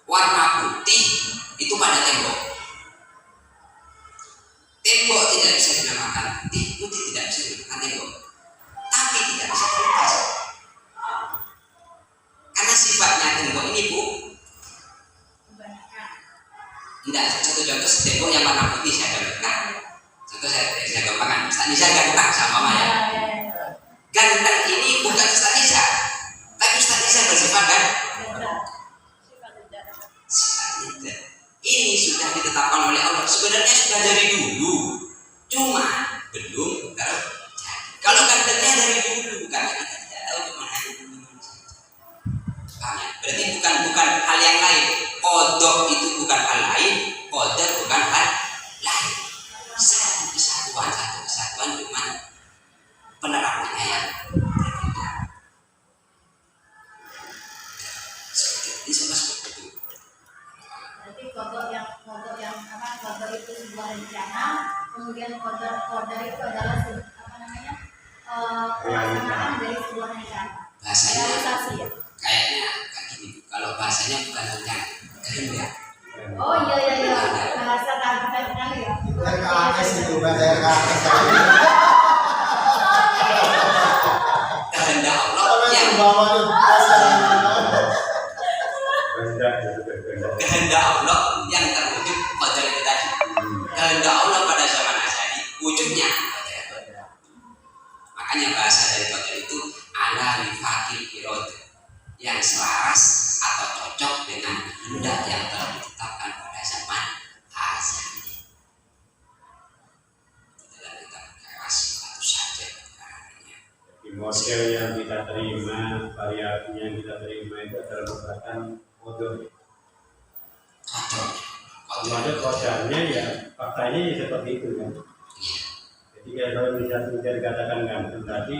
Warna putih itu pada tembok. Tembok tidak bisa dinamakan putih, putih tidak bisa dinamakan tembok. Tapi tidak bisa terlepas. Karena sifatnya tembok ini Bu, tidak satu contoh tembok yang warna putih saya gambarkan. Contoh saya gambarkan. Ustaz Nizar ganteng sama Mama ya. Ganteng ini bukan Ustaz Nizar, tapi Ustaz Nizar bersifat kan? Sifat ini sudah ditetapkan oleh Allah. Sebenarnya sudah dari dulu, cuma belum terjadi. Kalau gantengnya dari dulu, karena kita tidak tahu cuma hanya belum saja. Berarti bukan hal yang lain. Qadar itu bukan hal lain, qadar bukan hal lain. Satu kesatuan cuma penerapannya yang berbeda. Seperti itu. Berarti qadar itu sebuah rencana, kemudian qadar itu adalah pelaksanaan dari sebuah rencana. Bahasanya Realisasi ya. kayaknya kayak gini. Kalau bahasanya bukan rencana, kehendak. Oh iya. Bahasa kita kali ya. RKS itu bahasa RKS. Kehendak Allah yang kehendak Allah yang terwujud qadar itu tadi. Kehendak Allah pada zaman azali wujudnya qadar. Makanya bahasa dari qadar itu ala rifaqil irad, yang selaras atau cocok dengan kehendak yang telah ditetapkan pada zaman azali. Dalam kitab model yang kita terima, variasi yang kita terima itu adalah merupakan kodok. Maksud kodoknya ya faktanya ya seperti itu kan. Jadi kalau misalnya tidak dikatakan ganteng tadi,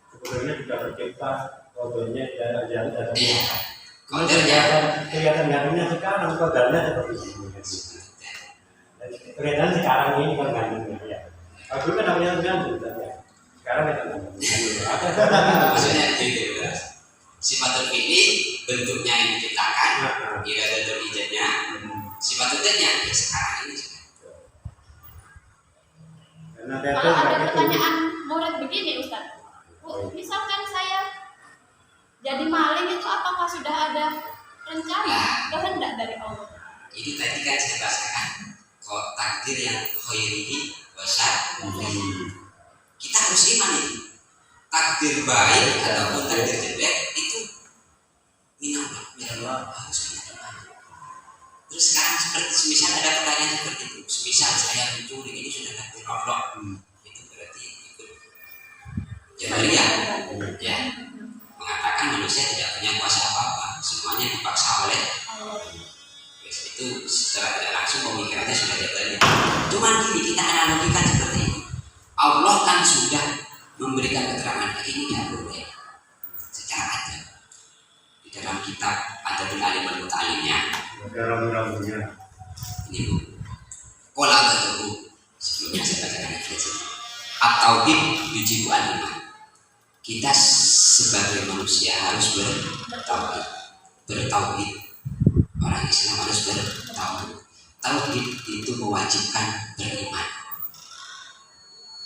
sebetulnya juga tercipta kodoknya dari kelihatan gantengnya sekarang, kodoknya seperti itu. Kelihatan sekarang ini kan gantengnya ya. Kalau dulu kan namanya ganteng ya. Sekarang kita maksudnya itu sifatul fi'li bentuknya yang diciptakan, iradatul ijadnya, sifatul zatnya ya sekarang ini. Kalau ada pertanyaan murid begini Ustaz, misalkan saya jadi maling itu apakah sudah ada rencana kehendak dari Allah? Itu tadi kan saya bahasakan kok takdir yang khairihi wa syarrihi. Kita harus iman itu. Takdir baik ataupun takdir jelek itu minallah harus kita imani. Terus sekarang seperti semisal ada pertanyaan seperti itu, semisal saya mencuri ini sudah takdir Allah, itu berarti ikut Jabariyah ya, mengatakan manusia tidak punya kuasa apa-apa, semuanya dipaksa oleh Allah. Itu secara tidak langsung pemikirannya sudah Jabariyah. Cuman gini, kita analogikan seperti ini. Allah kan sudah memberikan keterangan ini tidak boleh secara adil. Di dalam kitab Adabul Alim wal Muta'alimnya ini Bu Qala Tatuhu, sebelumnya saya bacakan referensi At-Tauhid yujibu al-iman. Kita sebagai manusia harus bertauhid. Orang Islam harus bertauhid. Tauhid itu mewajibkan beriman.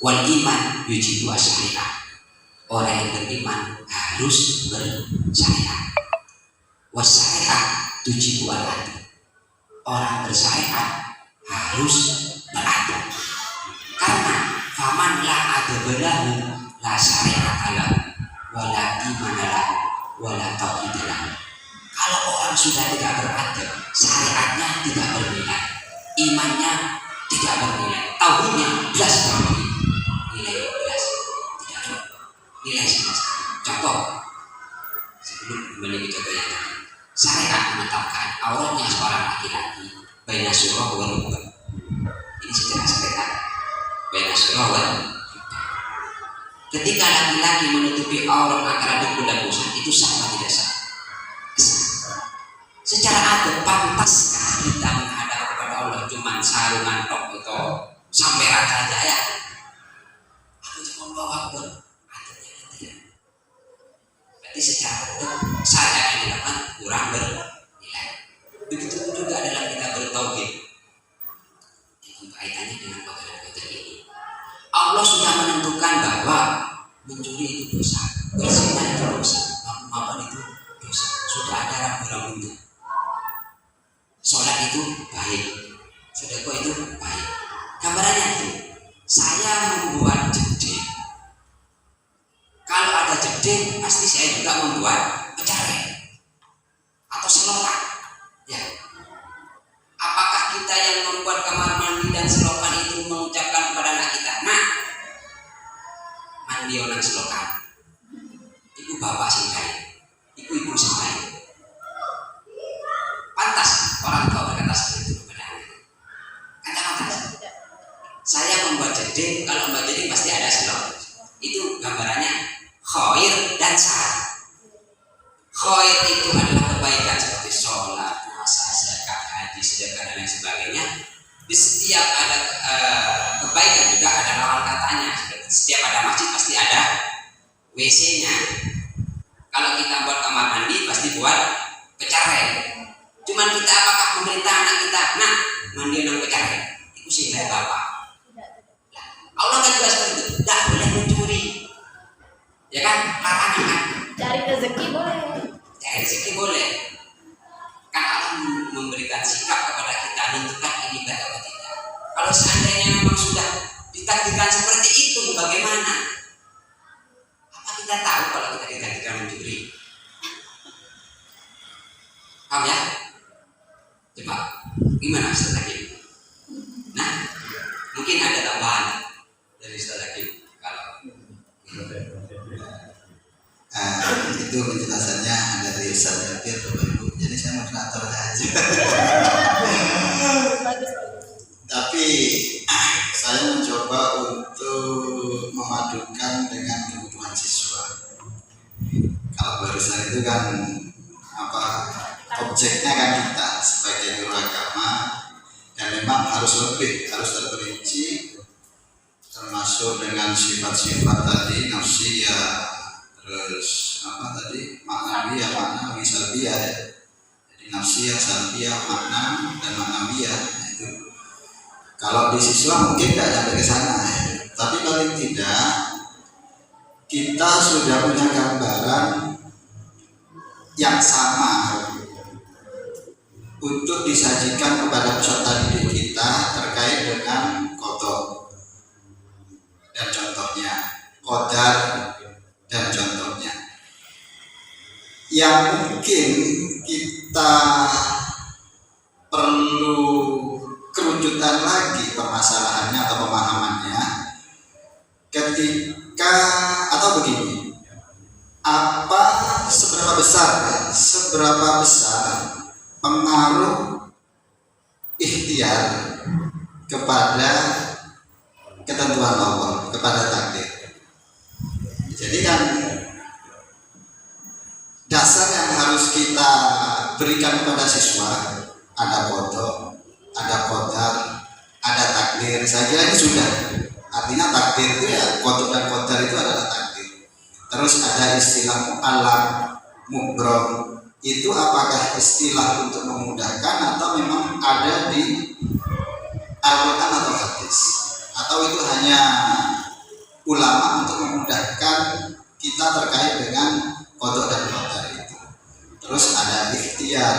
Wal iman yujibu asyariah. Orang yang beriman harus bersyariat. Wasyariah tujibu al-adil. Orang bersyariat harus beradil. Karena faman la adabalahu la syariat lahu wala iman lahu wala tauhid lahu. Kalau orang sudah tidak beradil, syariatnya tidak bernilai, imannya tidak bernilai, tauhidnya jelas tidak nilai jelas, tidak ada nilai sama sekali. Contoh, sebelum kembali ke contoh yang tadi, syariat menetapkan auratnya seorang laki-laki baina surah wa rukbah. Ini secara syariat baina surah wa rukbah. Ketika laki-laki menutupi aurat antara dengkul dan bosan, itu sah atau tidak sah? Secara adab pantaskah kita menghadap kepada Allah cuma sarungan tok atau sampai rata aja ya? Aku cuma bawa pun adabnya tidak. Berarti secara adab syariat yang dilakukan kurang bernilai. Begitu juga dalam kita bertauhid. Yang kaitannya dengan kotoran-kotoran ini. Allah sudah menentukan bahwa mencuri itu dosa, berzina itu dosa, maaf itu dosa. Sudah ada rambu-rambunya. Sholat itu baik, sedekah itu baik. Gambarannya itu, saya membuat jeding. Kalau ada jeding, pasti saya juga membuat pecahan atau selokan. Ya. Apakah kita yang membuat kamar mandi dan selokan itu mengucapkan kepada anak kita, nak, mandi orang selokan, ibu bapak singkai, ibu singkai. Pantas orang tua berkata seperti itu kepada anak. Kata pantas. Saya membuat jeding, kalau membuat jeding pasti ada selok. Itu gambarannya khair dan sah. Khair itu adalah kebaikan seperti sholat, puasa, zakat, haji, sedekah dan lain sebagainya. Di setiap ada kebaikan juga ada lawan katanya. Setiap ada masjid pasti ada WC-nya. Kalau kita buat kamar mandi pasti buat pecahan. Cuman kita apakah memerintah anak kita, nak mandi orang pecahan? Itu sih dari bapak. Allah kan juga seperti itu, tidak boleh mencuri, ya kan? Larangan kan? Cari rezeki boleh. Cari rezeki boleh. Kan Allah memberikan sikap kepada kita, menentukan ini baik atau tidak. Kalau seandainya memang sudah ditakdirkan seperti itu, bagaimana? Apa kita tahu kalau kita ditakdirkan mencuri? Paham ya? Coba, gimana Ustaz Hakim? Nah, mungkin ada tambahan dari Ustaz Hakim kalau Bagus. Tapi saya mencoba untuk memadukan dengan kebutuhan siswa. Kalau barusan itu kan objeknya kan kita sebagai guru agama, dan memang harus terperinci, termasuk dengan sifat-sifat tadi nafsiyah, terus maknawiyah, maknawi, salbiyah ya. Jadi nafsiyah, salbiyah, makna dan maknawiyah itu. Kalau di siswa mungkin tidak sampai ke sana ya. Tapi paling tidak kita sudah punya gambaran yang sama untuk disajikan kepada peserta didik kita terkait dengan kodok dan contohnya, qadar dan contohnya. Yang mungkin kita perlu kerucutan lagi permasalahannya atau pemahamannya ketika atau begini, seberapa besar pengaruh ikhtiar kepada ketentuan Allah, kepada takdir. Jadi kan dasar yang harus kita berikan kepada siswa ada kodok, ada qadar, ada takdir. Saya kira ini sudah. Artinya takdir itu ya, kodok dan qadar itu adalah takdir. Terus ada istilah mu'allaq, mubrom. Itu apakah istilah untuk memudahkan atau memang ada di Al-Quran atau hadis? Atau itu hanya ulama untuk memudahkan kita terkait dengan kodok dan qadar itu? Terus ada ikhtiar.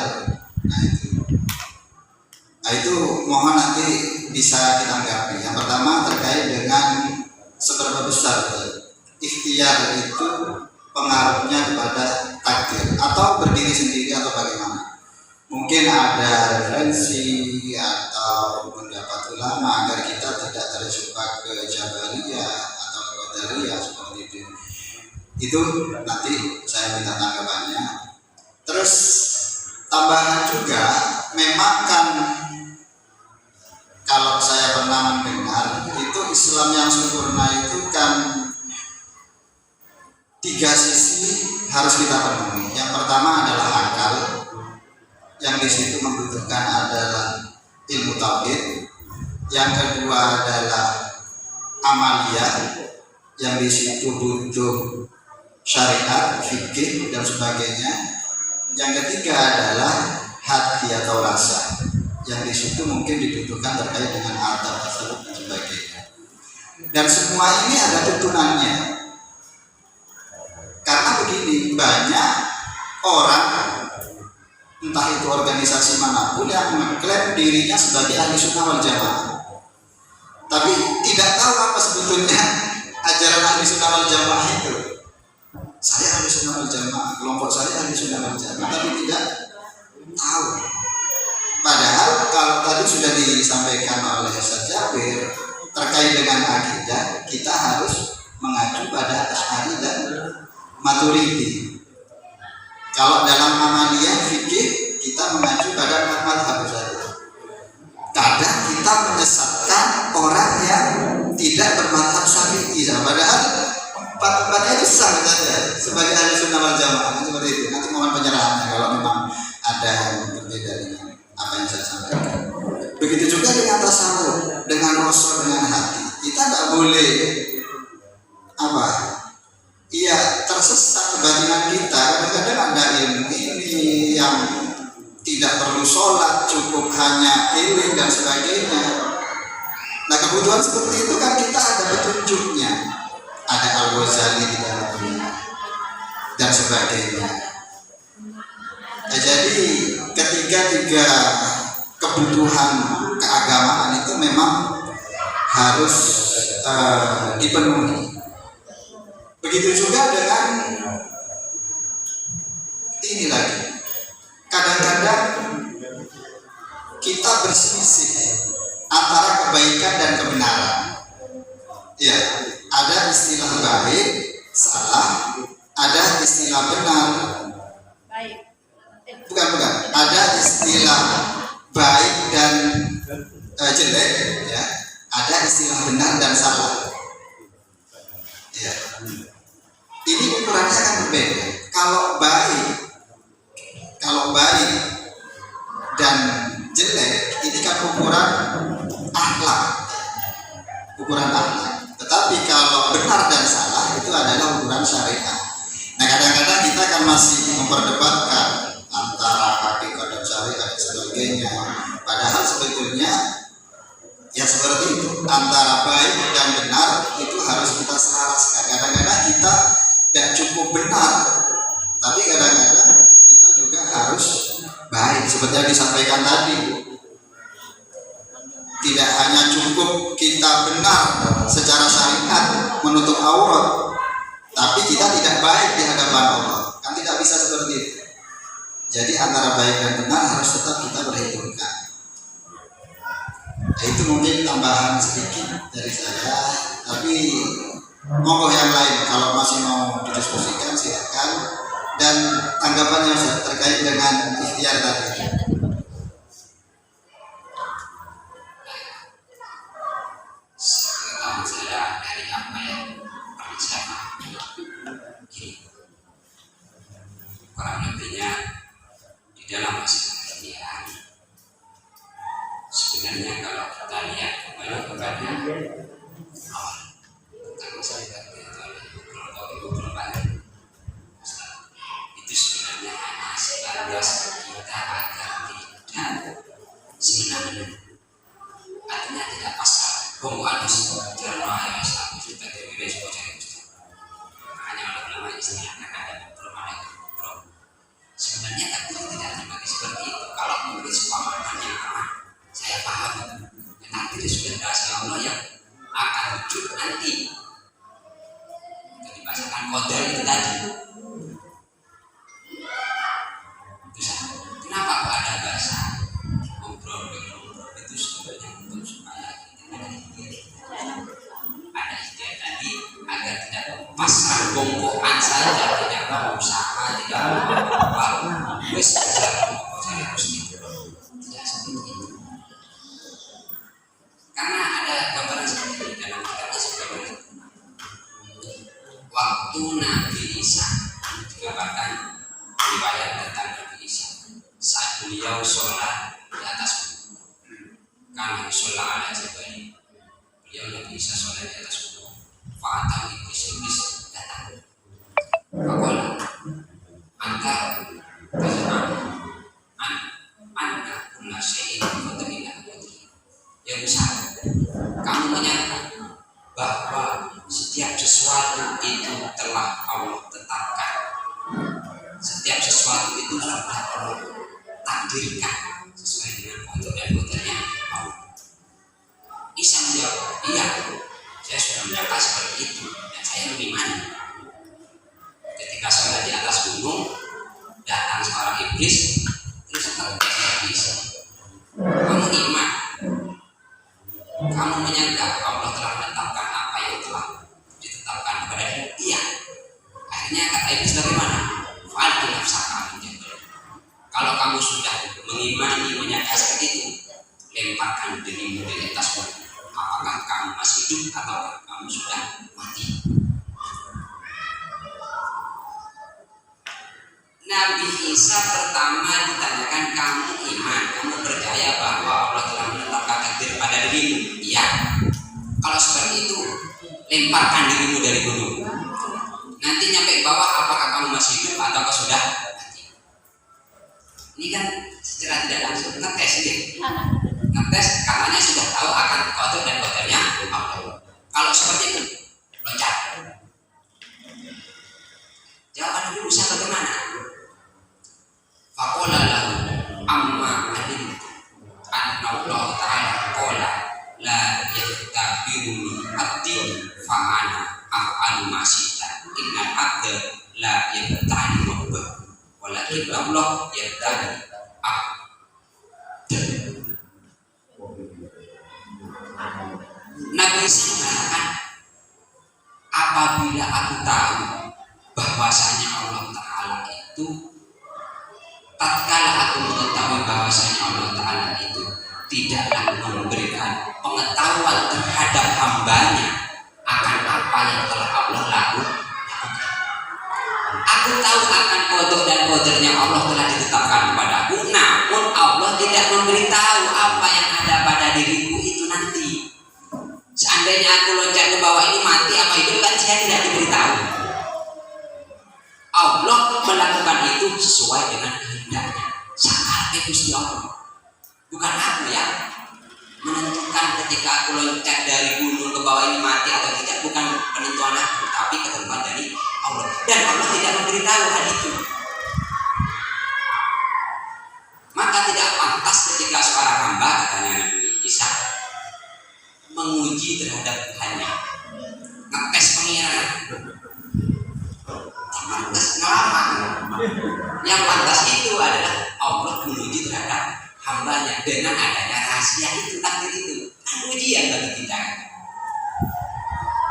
Nah itu mohon nanti bisa kita anggapi. Yang pertama terkait dengan seberapa besar ikhtiar itu pengaruhnya kepada takdir, atau berdiri sendiri atau bagaimana. Mungkin ada referensi atau pendapat ulama agar kita tidak terjebak ke Jabariyah atau ke Qadariyah seperti itu. Itu nanti saya minta tanggapannya. Terus tambahan juga, memang kan kalau saya pernah mendengar itu Islam yang sempurna itu kan 3 sisi harus kita penuhi. Yang pertama adalah akal, yang di situ membutuhkan adalah ilmu tauhid. Yang kedua adalah amaliyah, yang di situ butuh syariat, fikih dan sebagainya. Yang ketiga adalah hati atau rasa, yang di situ mungkin dibutuhkan terkait dengan adab, tasawuf dan sebagainya. Dan semua ini ada tuntunannya. Karena begini, banyak orang, entah itu organisasi manapun, yang mengklaim dirinya sebagai ahli sunnah wal jamaah, tapi tidak tahu apa sebetulnya ajaran ahli sunnah wal jamaah itu. Saya ahli sunnah wal jamaah, kelompok saya ahli sunnah wal jamaah, tapi tidak tahu. Padahal kalau tadi sudah disampaikan oleh Ustaz Jabir terkait dengan akidah, kita harus mengacu pada Asy'ari dan Maturidi. Kalau dalam amaliyah fikih kita mengacu pada madhab saja. Kadang kita menyesatkan orang yang tidak bermadhab Syafi'i, padahal empat-empatnya itu sah saja sebagai ahli sunnah wal jamaah, seperti itu. Nanti mohon penyerahannya kalau memang ada yang berbeda dengan apa yang saya sampaikan. Begitu juga dengan tasawuf, dengan rasul, dengan hati. Kita tidak boleh tersesat kebatinan kita. Kadang-kadang ada ilmu ini yang tidak perlu sholat, cukup hanya ilim dan sebagainya. Nah kebutuhan seperti itu kan kita ada petunjuknya, ada Al-Ghazali di dalamnya dan sebagainya. Nah, jadi ketiga kebutuhan keagamaan itu memang harus dipenuhi. Begitu juga dengan ini lagi. Kadang-kadang kita berselisih antara kebaikan dan kebenaran. Ya, ada istilah baik, salah, ada istilah benar. Baik. Bukan. Ada istilah baik dan jelek, ya, ada istilah benar dan salah. Ya. Ini ukurannya akan berbeda. Kalau baik dan jelek ini kan ukuran akhlak. Tetapi kalau benar dan salah itu adalah ukuran syariat. Nah, kadang-kadang kita kan masih memperdebatkan antara hakikat dan syariat dan sebagainya. Padahal sebetulnya ya seperti itu, antara baik dan benar itu harus kita selaraskan. Kadang-kadang kita tidak cukup benar, tapi kadang-kadang kita juga harus baik. Seperti yang disampaikan tadi, tidak hanya cukup kita benar secara syariat menutup aurat, tapi kita tidak baik di hadapan Allah. Kan tidak bisa seperti itu. Jadi antara baik dan benar harus tetap kita perhitungkan. Nah, itu mungkin tambahan sedikit dari saya. Tapi monggo yang lain kalau masih mau didiskusikan silakan. Dan tanggapannya terkait dengan ikhtiar tadi. Sepengetahuan saya dari apa yang pernah saya pahami, kurang lebihnya di dalam masalah ikhtiar. Sebenarnya kalau kita lihat kembali kepada awal tentang masalah ikhtiar itu sebenarnya hanya sebatas kita agar tidak semena-mena, artinya tidak pasrah. Harus jalan yang satu kita dari resiko cari hanya ulama istilahnya ada pro. Sebenarnya takdir tidak terbagi seperti itu. Kalau menurut pemahaman yang aman, saya paham takdir sudah berhasil Allah yang akan wujud nanti. Itu dibahasakan qadar itu tadi. Kenapa kok ada bahasa ngobrol itu sebenarnya untuk supaya ada ikhtiar tadi agar tidak pasrah bongkokan saja, tidak mau usaha, tidak mau apa-apa, wes saja mau cari muslim, tidak seperti itu. Karena ada gambaran seperti ini dalam kitabnya sebenarnya. Waktu Nabi Isa digambarkan riwayat tentang Nabi Isa saat beliau sholat di atas gunung. Karena sholat ala jabal, beliau Nabi Isa sholat di atas gunung. Fa'atau iblis datang. Faqala anta anta kulla syai'in qadarilah wajhi. Ya Musa, kamu menyangka bahwa setiap sesuatu itu telah Allah tetapkan. Setiap sesuatu itu sudah Allah takdirkan sesuai dengan kodok dan kodoknya Allah. Isa menjawab, iya, saya sudah menyangka seperti itu dan saya beriman. Ketika sholat di atas gunung, datang seorang iblis, terus terjadi iblis. Kamu iman, kamu menyangka Allah telah menetapkan apa yang telah ditetapkan kepada dirimu. Iya. Akhirnya kata iblis bagaimana? Fa'altu nafsaka min jabal. Kalau kamu sudah mengimani, menyangka seperti itu, lemparkan dirimu dari atas gunung. Apakah kamu masih hidup atau kamu sudah mati? Nabi Isa pertama ditanyakan, kamu iman, kamu percaya bahwa Allah telah menetapkan takdir pada dirimu? Iya. Kalau seperti itu, lemparkan dirimu dari gunung. Nanti nyampe bawah, apakah kamu masih hidup atau sudah mati? Ini kan secara tidak langsung ngetes deh. Ngetes katanya sudah tahu akan kodok dan kodoknya Allah. Kalau seperti itu, loncat. Jawaban dulu bisa bagaimana? Faqala lahu amma alimtu anna Allah ta'ala qala la yahtabiruni abdi fa'ana af'alu ma syi'ta innal abda la yabtali rabbahu walakin Allah yabtali abda. hambanya akan apa yang telah Allah lakukan. Aku tahu akan kodok dan kodernya Allah telah ditetapkan kepadaku, namun Allah tidak memberitahu apa yang ada pada diriku itu nanti. Seandainya aku loncat ke bawah ini mati apa hidup kan saya tidak diberitahu. Allah melakukan itu sesuai dengan kehendaknya. Sakar Gusti Allah. Bukan aku yang menentukan ketika aku loncat dari gunung ke bawah ini mati atau tidak, bukan penentuan aku, tapi ketentuan dari Allah. Dan Allah tidak memberitahu hal itu. Maka tidak pantas ketika seorang hamba, katanya Nabi Isa, menguji terhadap Tuhannya, ngetes pengiran. Pantas ngelamar. Yang pantas itu adalah Allah menguji terhadap hambanya dengan adanya rahasia itu, takdir itu. Kan ujian bagi kita.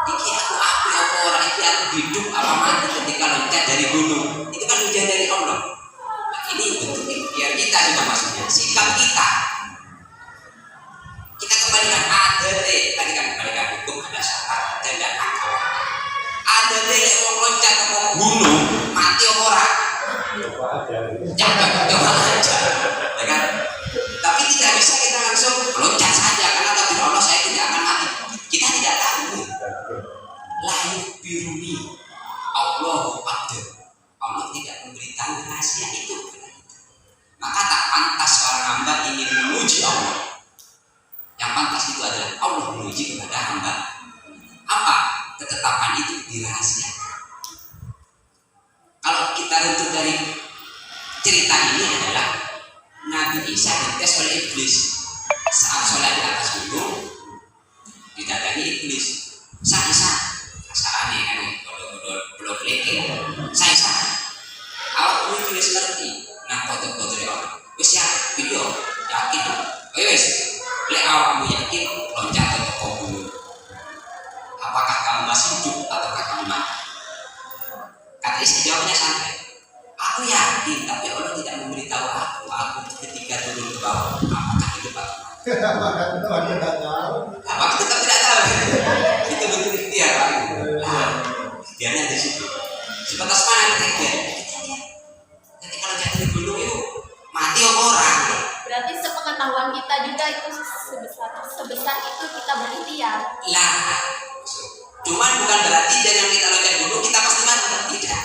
Iki aku api apa orang, iki aku hidup apa mati ketika loncat dari gunung. Itu kan ujian dari Allah. Nah, ini bentuk ikhtiar kita juga maksudnya, sikap kita. Kita kembalikan ADT, tadi kan kembalikan hukum ada syarat dan akal. ADT yang mau loncat ke gunung mati orang. Coba aja. Coba aja, ya kan? Tapi tidak bisa kita langsung loncat saja karena takdir Allah saya tidak akan mati. Kita tidak tahu. Layu biruni Allahu Akbar. Allah tidak memberitahu rahasia itu kepada kita. Maka tak pantas seorang hamba ingin memuji Allah. Yang pantas itu adalah Allah memuji kepada hamba. Apa? Ketetapan itu dirahasiakan. Kalau kita runtut dari cerita ini adalah Nabi Isa dites oleh iblis saat sholat di atas gunung, didatangi iblis. Isa, kasarane kan belum leke. Isa, awak kuwi wis ngerti nah foto-foto orang. Wis ya video yakin. Wis, lek awakmu yakin loncat ke gunung. Apakah kamu masih hidup ataukah kamu mati? Kata Isa jawabnya santai. Aku yakin, tapi Allah tidak memberitahu aku ketika turun ke bawah apakah hidup atau mati. Apakah tetap tidak tahu? Itu bentuk ikhtiar Pak. Ikhtiarnya di situ. Sebatas mana ikhtiar? Nanti kalau jatuh di gunung itu mati orang. Berarti sepengetahuan kita juga itu sebesar itu kita berikhtiar. Lah, cuman bukan berarti dengan kita loncat gunung kita pasti mati, tidak.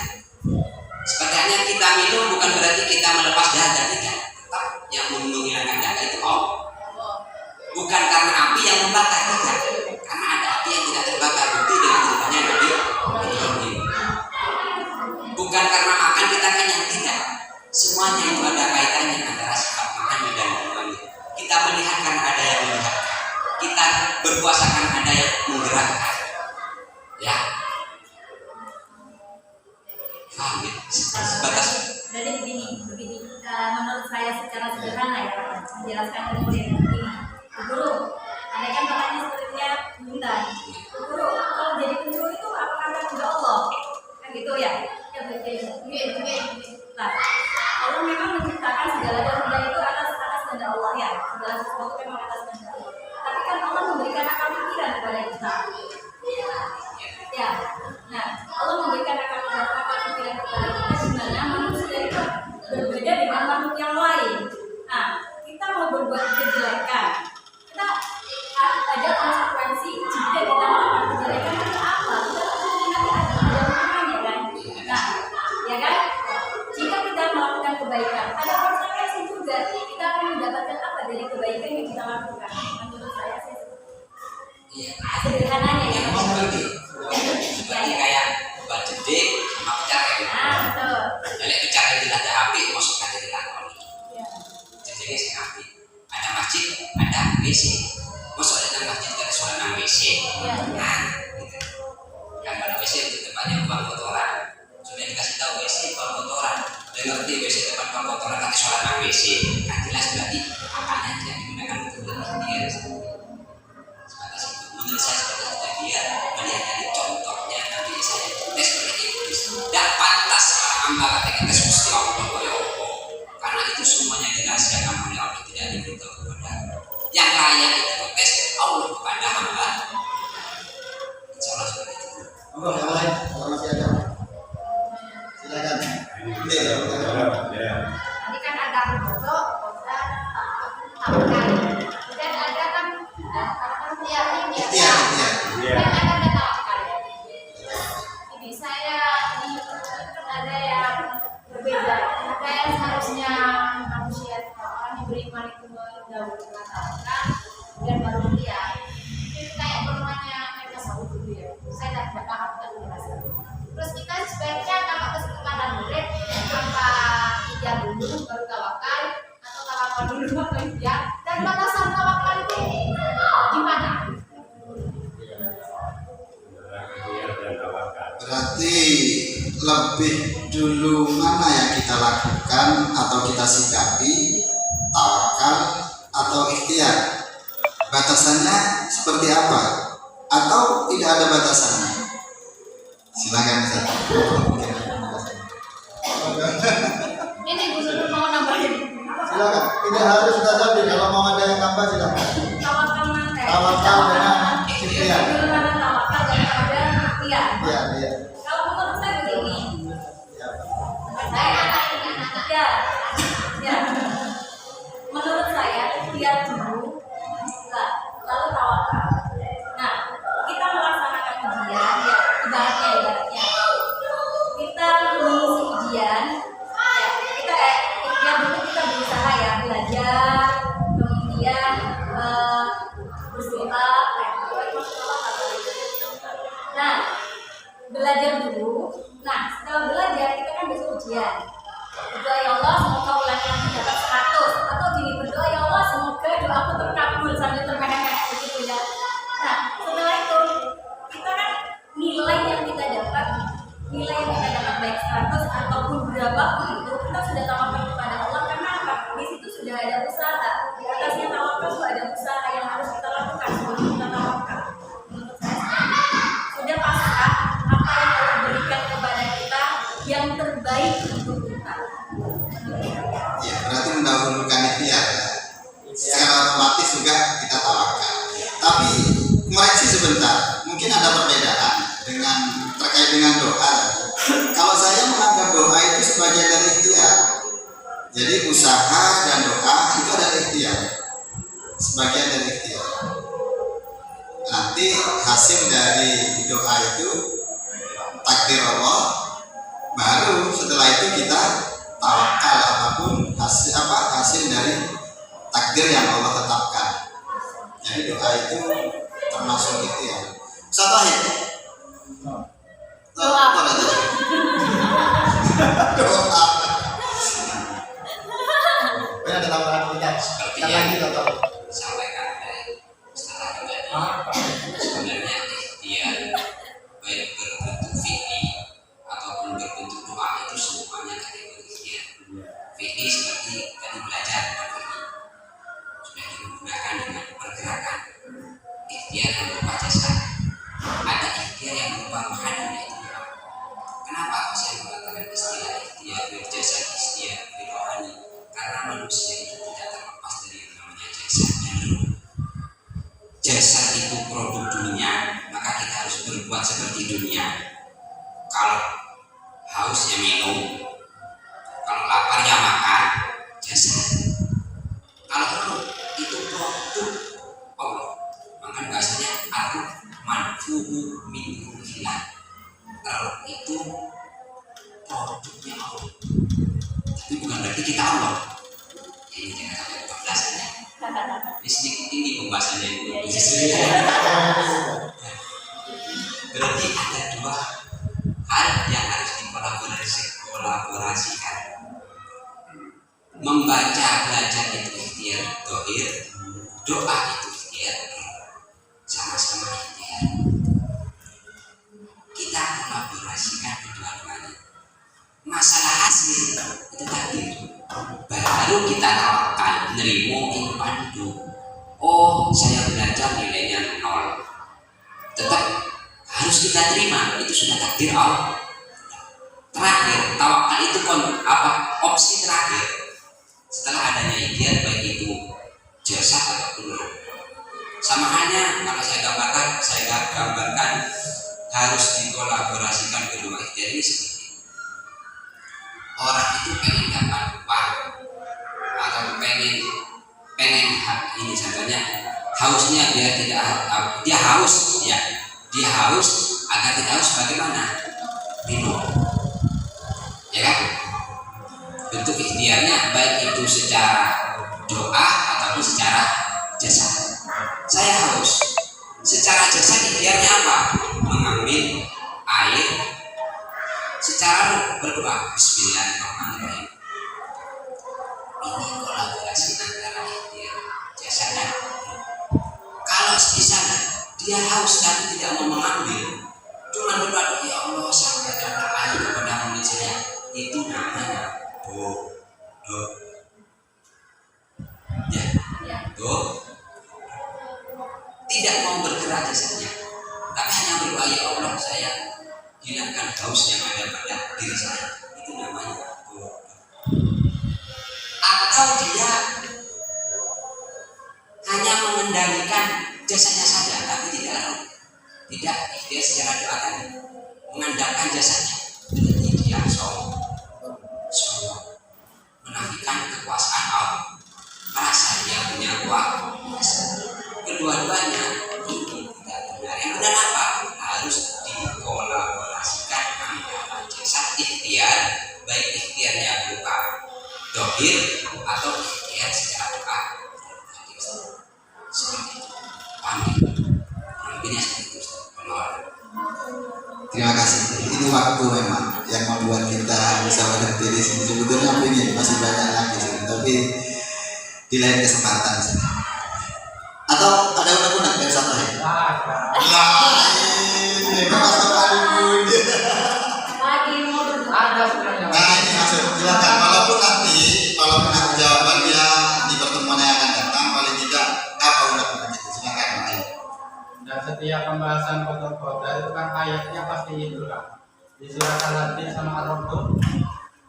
Seperti yang kita minum bukan berarti kita melepas dahaga, tidak. Tetap yang menghilangkan dahaga itu Allah. Bukan karena api yang membakar, tidak. Karena ada api yang tidak terbakar, bukti dengan ceritanya Nabi Ibrahim. Bukan karena makan kita kenyang, tidak. Semuanya itu ada kaitannya antara sifat makan dan minuman. Kita melihat karena ada yang melihatkan. Kita berpuasa karena ada yang menggerakkan. Ya. Paham ya? Sebatas. Jadi begini, menurut saya secara sederhana ya, menjelaskan ilmu yang begini. Guru, andai kan pertanyaan sepertinya bintang. Guru, kalau jadi pencuri itu apakah ada kehendak Allah? Kan gitu ya? Ya begitu. Nah, Allah memang menciptakan segala dunia itu atas kehendak Allah ya. Segala sesuatu memang atas kehendak Allah. Tapi kan Allah memberikan akal pikiran kepada kita. Ya. Nah, Allah memberikan akal pikiran kepada kita di mana manusia itu berbeda dengan makhluk yang lain. Nah, kita mau berbuat kejelekan, kita ada konsekuensi jika kita melakukan kejelekan itu apa? Kita nanti ada hukumannya kan? Nah, ya kan? Jika kita melakukan kebaikan, ada konsekuensi juga. Kita akan mendapatkan apa dari kebaikan yang kita lakukan? Menurut saya sih sederhananya ya. Seperti kayak obat jeding sama pecah kayak gitu. Betul. Jadi pecah itu ada api, masukkan jadi lakoni. Jedingnya sih api. Ada masjid, ada WC. Masuk dalam masjid ada sholat nang WC. Nah, gitu. Yang pada WC itu tempatnya buang kotoran. Sudah dikasih tahu WC buang kotoran. Dan ngerti WC tempat buang kotoran nanti sholat nang WC. Kan jelas berarti akalnya tidak digunakan untuk berikhtiar. Sebatas itu. Menurut saya sebatas itu dia melihat dari contohnya Nabi Isa yang tes oleh iblis. Tidak pantas seorang hamba ketika tes Gusti Allah ya Allah. Karena itu semuanya dirahasiakan oleh Allah, tidak diberitahu kepada yang layak itu tes Allah kepada hamba. Monggo yang lain kalau masih ada. Silakan. Ya. Tadi kan ada foto, dan tawakkal. Dan ada kan ini Iya. Dan ada tawakkal. Ini saya di YouTube ada yang berbeda. Ada yang seharusnya manusia orang diberi iman itu mendahulukan tawakal dan baru dia. Ini kayak perumahannya mereka sahut dulu ya. Saya tidak paham kan bahasa. Terus kita sebaiknya kalau kesempatan murid apa dia dulu baru tawakal atau tawakal dulu baru dia, dan batasan tawakal itu di mana? Berarti lebih dulu mana yang kita lakukan atau kita sikapi, tawakal atau ikhtiar? Batasannya seperti apa? Atau tidak ada batasannya? Silakan Ustaz. Ini guru mau nambahin Silakan. Tidak harus Ustaz, kalau mau ada yang tambah silakan. tawakal mana? Tawakal dengan ikhtiar. Dulu mana tawakal daripada ikhtiar? Iya. Kalau menurut saya begini, Ya. saya anak-anak ya. Menurut saya ikhtiar dulu, lalu tawakal. Nah, kita melaksanakan ujian, ya ibaratnya kita mengisi ujian, ya kita ikhtiar dulu, kita berusaha ya belajar, kemudian berdoa, nah belajar dulu. Nah setelah belajar kita kan besok ujian. Berdoa ya Allah semoga ulangan nanti dapat 100, atau gini berdoa ya Allah semoga doaku terkabul sambil termehek-mehek begitu ya. Nah setelah itu kita kan nilai yang kita dapat baik 100 ataupun berapapun itu kita sudah tawakal kepada Allah. Karena apa? Di situ sudah ada usaha. Di atasnya tawakal itu ada usaha yang harus kita lakukan sebelum kita tawakal. Menurut saya sudah pasrah apa yang Allah berikan kepada kita yang terbaik untuk kita. Ya, berarti mendahulukan ikhtiar ya. Secara otomatis juga kita tawakal. Tapi koreksi sebentar, mungkin ada perbedaan terkait dengan doa. Kalau saya menganggap doa itu sebagian dari ikhtiar. Jadi usaha dan doa itu adalah ikhtiar, sebagian dari ikhtiar. Nanti hasil dari doa itu takdir Allah, baru setelah itu kita tawakal apapun hasil dari takdir yang Allah tetapkan. Jadi doa itu termasuk ikhtiar. Satu ayat. Doa. Doa. Ada tambahan kita. Seperti Yang yang lagi atau sampaikan dari Ustaz tadi, sebenarnya ikhtiar baik berbentuk fikih ataupun berbentuk doa itu semuanya kategori ikhtiar. Fikih seperti tadi belajar dengan fikih sudah digunakan dengan pergerakan. Ikhtiar yang berupa jasa, ada ikhtiar yang berupa rohani, yaitu doa. Kenapa saya mengatakan istilah ikhtiar berjasa, ikhtiar rohani? Karena manusia itu tidak terlepas dari yang namanya jasa dan roh. Jasa itu produk dunia, maka kita harus berbuat seperti dunia. Kalau haus ya minum, kalau lapar ya makan, jasa. Kalau roh itu produk Allah, maka bahasanya aku manfuhu min ruhillah. Roh itu produknya Allah, tapi bukan berarti kita Allah. Ini jangan sampai pembahasannya. Ini sedikit tinggi pembahasannya itu. Berarti ada dua hal yang harus dikolaborasikan. Membaca belajar itu ikhtiar dohir, doa itu ikhtiar, sama-sama ikhtiar. Kita kolaborasikan kedua-duanya. Masalah hasil itu takdir. Baru kita tawakal, nerimo impandu. Oh, saya belajar nilainya 0. Tetap harus kita terima, itu sudah takdir Allah. Terakhir, tawakal itu opsi terakhir. Setelah adanya ikhtiar baik itu jasa ataupun roh. Sama halnya kalau saya gambarkan harus ini contohnya hausnya biar tidak dia haus ya, dia haus agar tidak haus bagaimana? Minum, ya kan? Bentuk ikhtiarnya baik itu secara doa ataupun secara jasa. Saya haus, secara jasa ikhtiarnya apa? Mengambil air secara berdoa Bismillahirrahmanirrahim. Ini kolaborasi antara ikhtiar jasa dan kalau bisa dia haus tapi tidak mau mengambil, cuma berdoa ya Allah sampaikan air kepada manusia, itu namanya bodoh. Ya, tidak mau bergerak jasanya, tapi hanya berdoa ya Allah saya hilangkan haus yang ada pada diri saya, itu namanya bodoh. Atau dia hanya mengendalikan jasanya saja tapi tidak dia secara doa tadi mengandalkan jasanya, jadi dia sombong menafikan kekuasaan Allah, merasa dia punya kuasa. Kedua-duanya ini tidak benar. Yang benar apa? Harus dikolaborasikan antara jasa ikhtiar, baik ikhtiarnya berupa dohir atau ikhtiar secara doa. Seperti itu. Paham? Lebihnya seperti itu. Terima kasih. Ini waktu memang yang membuat kita bisa berhenti di sini. Sebetulnya pengen masih banyak lagi sih, tapi di lain kesempatan sih. Atau ada unek-unek dari satu hari? Ini masalah dulu. Lagi mau berdoa. Ada Nah ini maksud silakan. Walaupun nanti jawabannya di pertemuan yang akan datang paling tidak apa unek-unek itu silakan. Dan setiap pembahasan kotor-kotor itu kan ayatnya pasti itu kan di surat Al-Hadid sama Ar-Radd.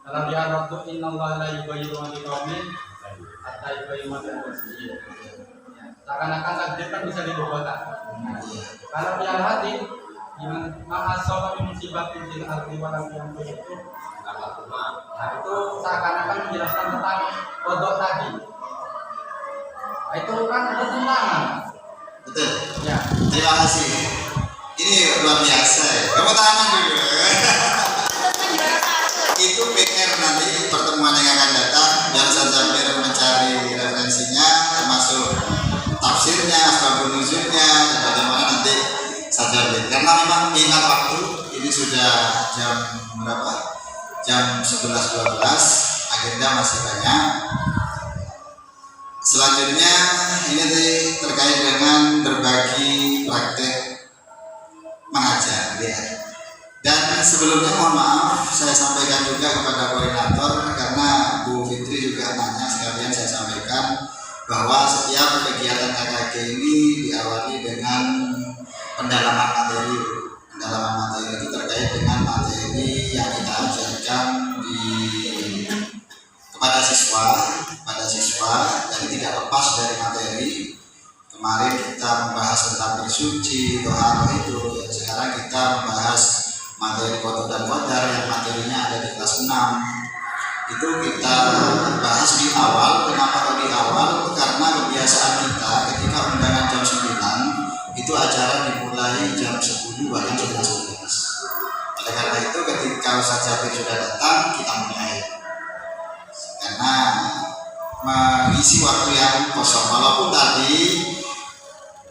Kalau di Ar-Radd innallaha la yughayyiru ma biqaumin hatta yughayyiru ma bi anfusihim. Seakan-akan takdir kan bisa dirubahkan. Kalau di Al-Hadid ma asaba min musibatin fil ardi wa lam yakun itu, nah itu seakan-akan menjelaskan tentang kodok tadi. Nah, itu kan bertentangan. Betul. Ya. Terima kasih. Ini luar biasa ya. Tepuk tangan dulu. Itu PR nanti pertemuan yang akan datang dan Sajabir mencari referensinya termasuk tafsirnya, asbabun nuzulnya dan bagaimana nanti Sajabir. Karena memang ingat waktu ini sudah jam berapa? Jam 11.12. Agenda masih banyak. Selanjutnya ini terkait dengan berbagi praktek mengajar ya. Dan sebelumnya mohon maaf saya sampaikan juga kepada koordinator karena Bu Fitri juga nanya, sekalian saya sampaikan bahwa setiap kegiatan KKG ini diawali dengan pendalaman materi. Pendalaman materi itu terkait dengan materi yang kita ajarkan kepada siswa dan tidak lepas dari materi. Kemarin kita membahas tentang bersuci, toharo itu, ya, sekarang kita membahas materi kotor dan kodar yang materinya ada di kelas 6. Itu kita bahas di awal. Kenapa kok di awal? Karena kebiasaan kita ketika undangan jam 9 itu acara dimulai jam 10 bahkan jam 11. Oleh karena itu ketika Ustaz Jabir sudah datang kita mulai karena mengisi waktu yang kosong. Walaupun tadi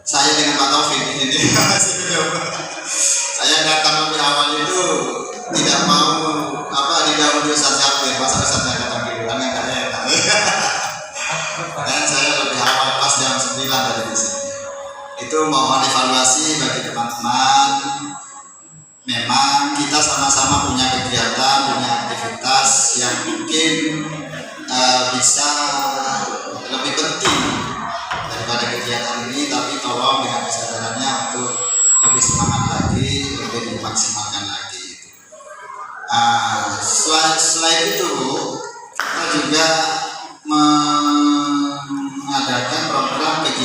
saya dengan Pak Taufik ini masih belum. Saya datang lebih awal itu tidak mau didahului Ustaz Jabir, masa Ustaz Jabir datang duluan yang gak enak. Dan saya lebih awal pas jam 9 dari di sini. Itu mohon evaluasi bagi teman-teman. Memang kita sama-sama punya kegiatan, punya aktivitas yang mungkin bisa lebih penting daripada kegiatan ini, tapi tolong dengan kesadarannya untuk lebih semangat lagi, lebih dimaksimalkan lagi. Selain itu, kita juga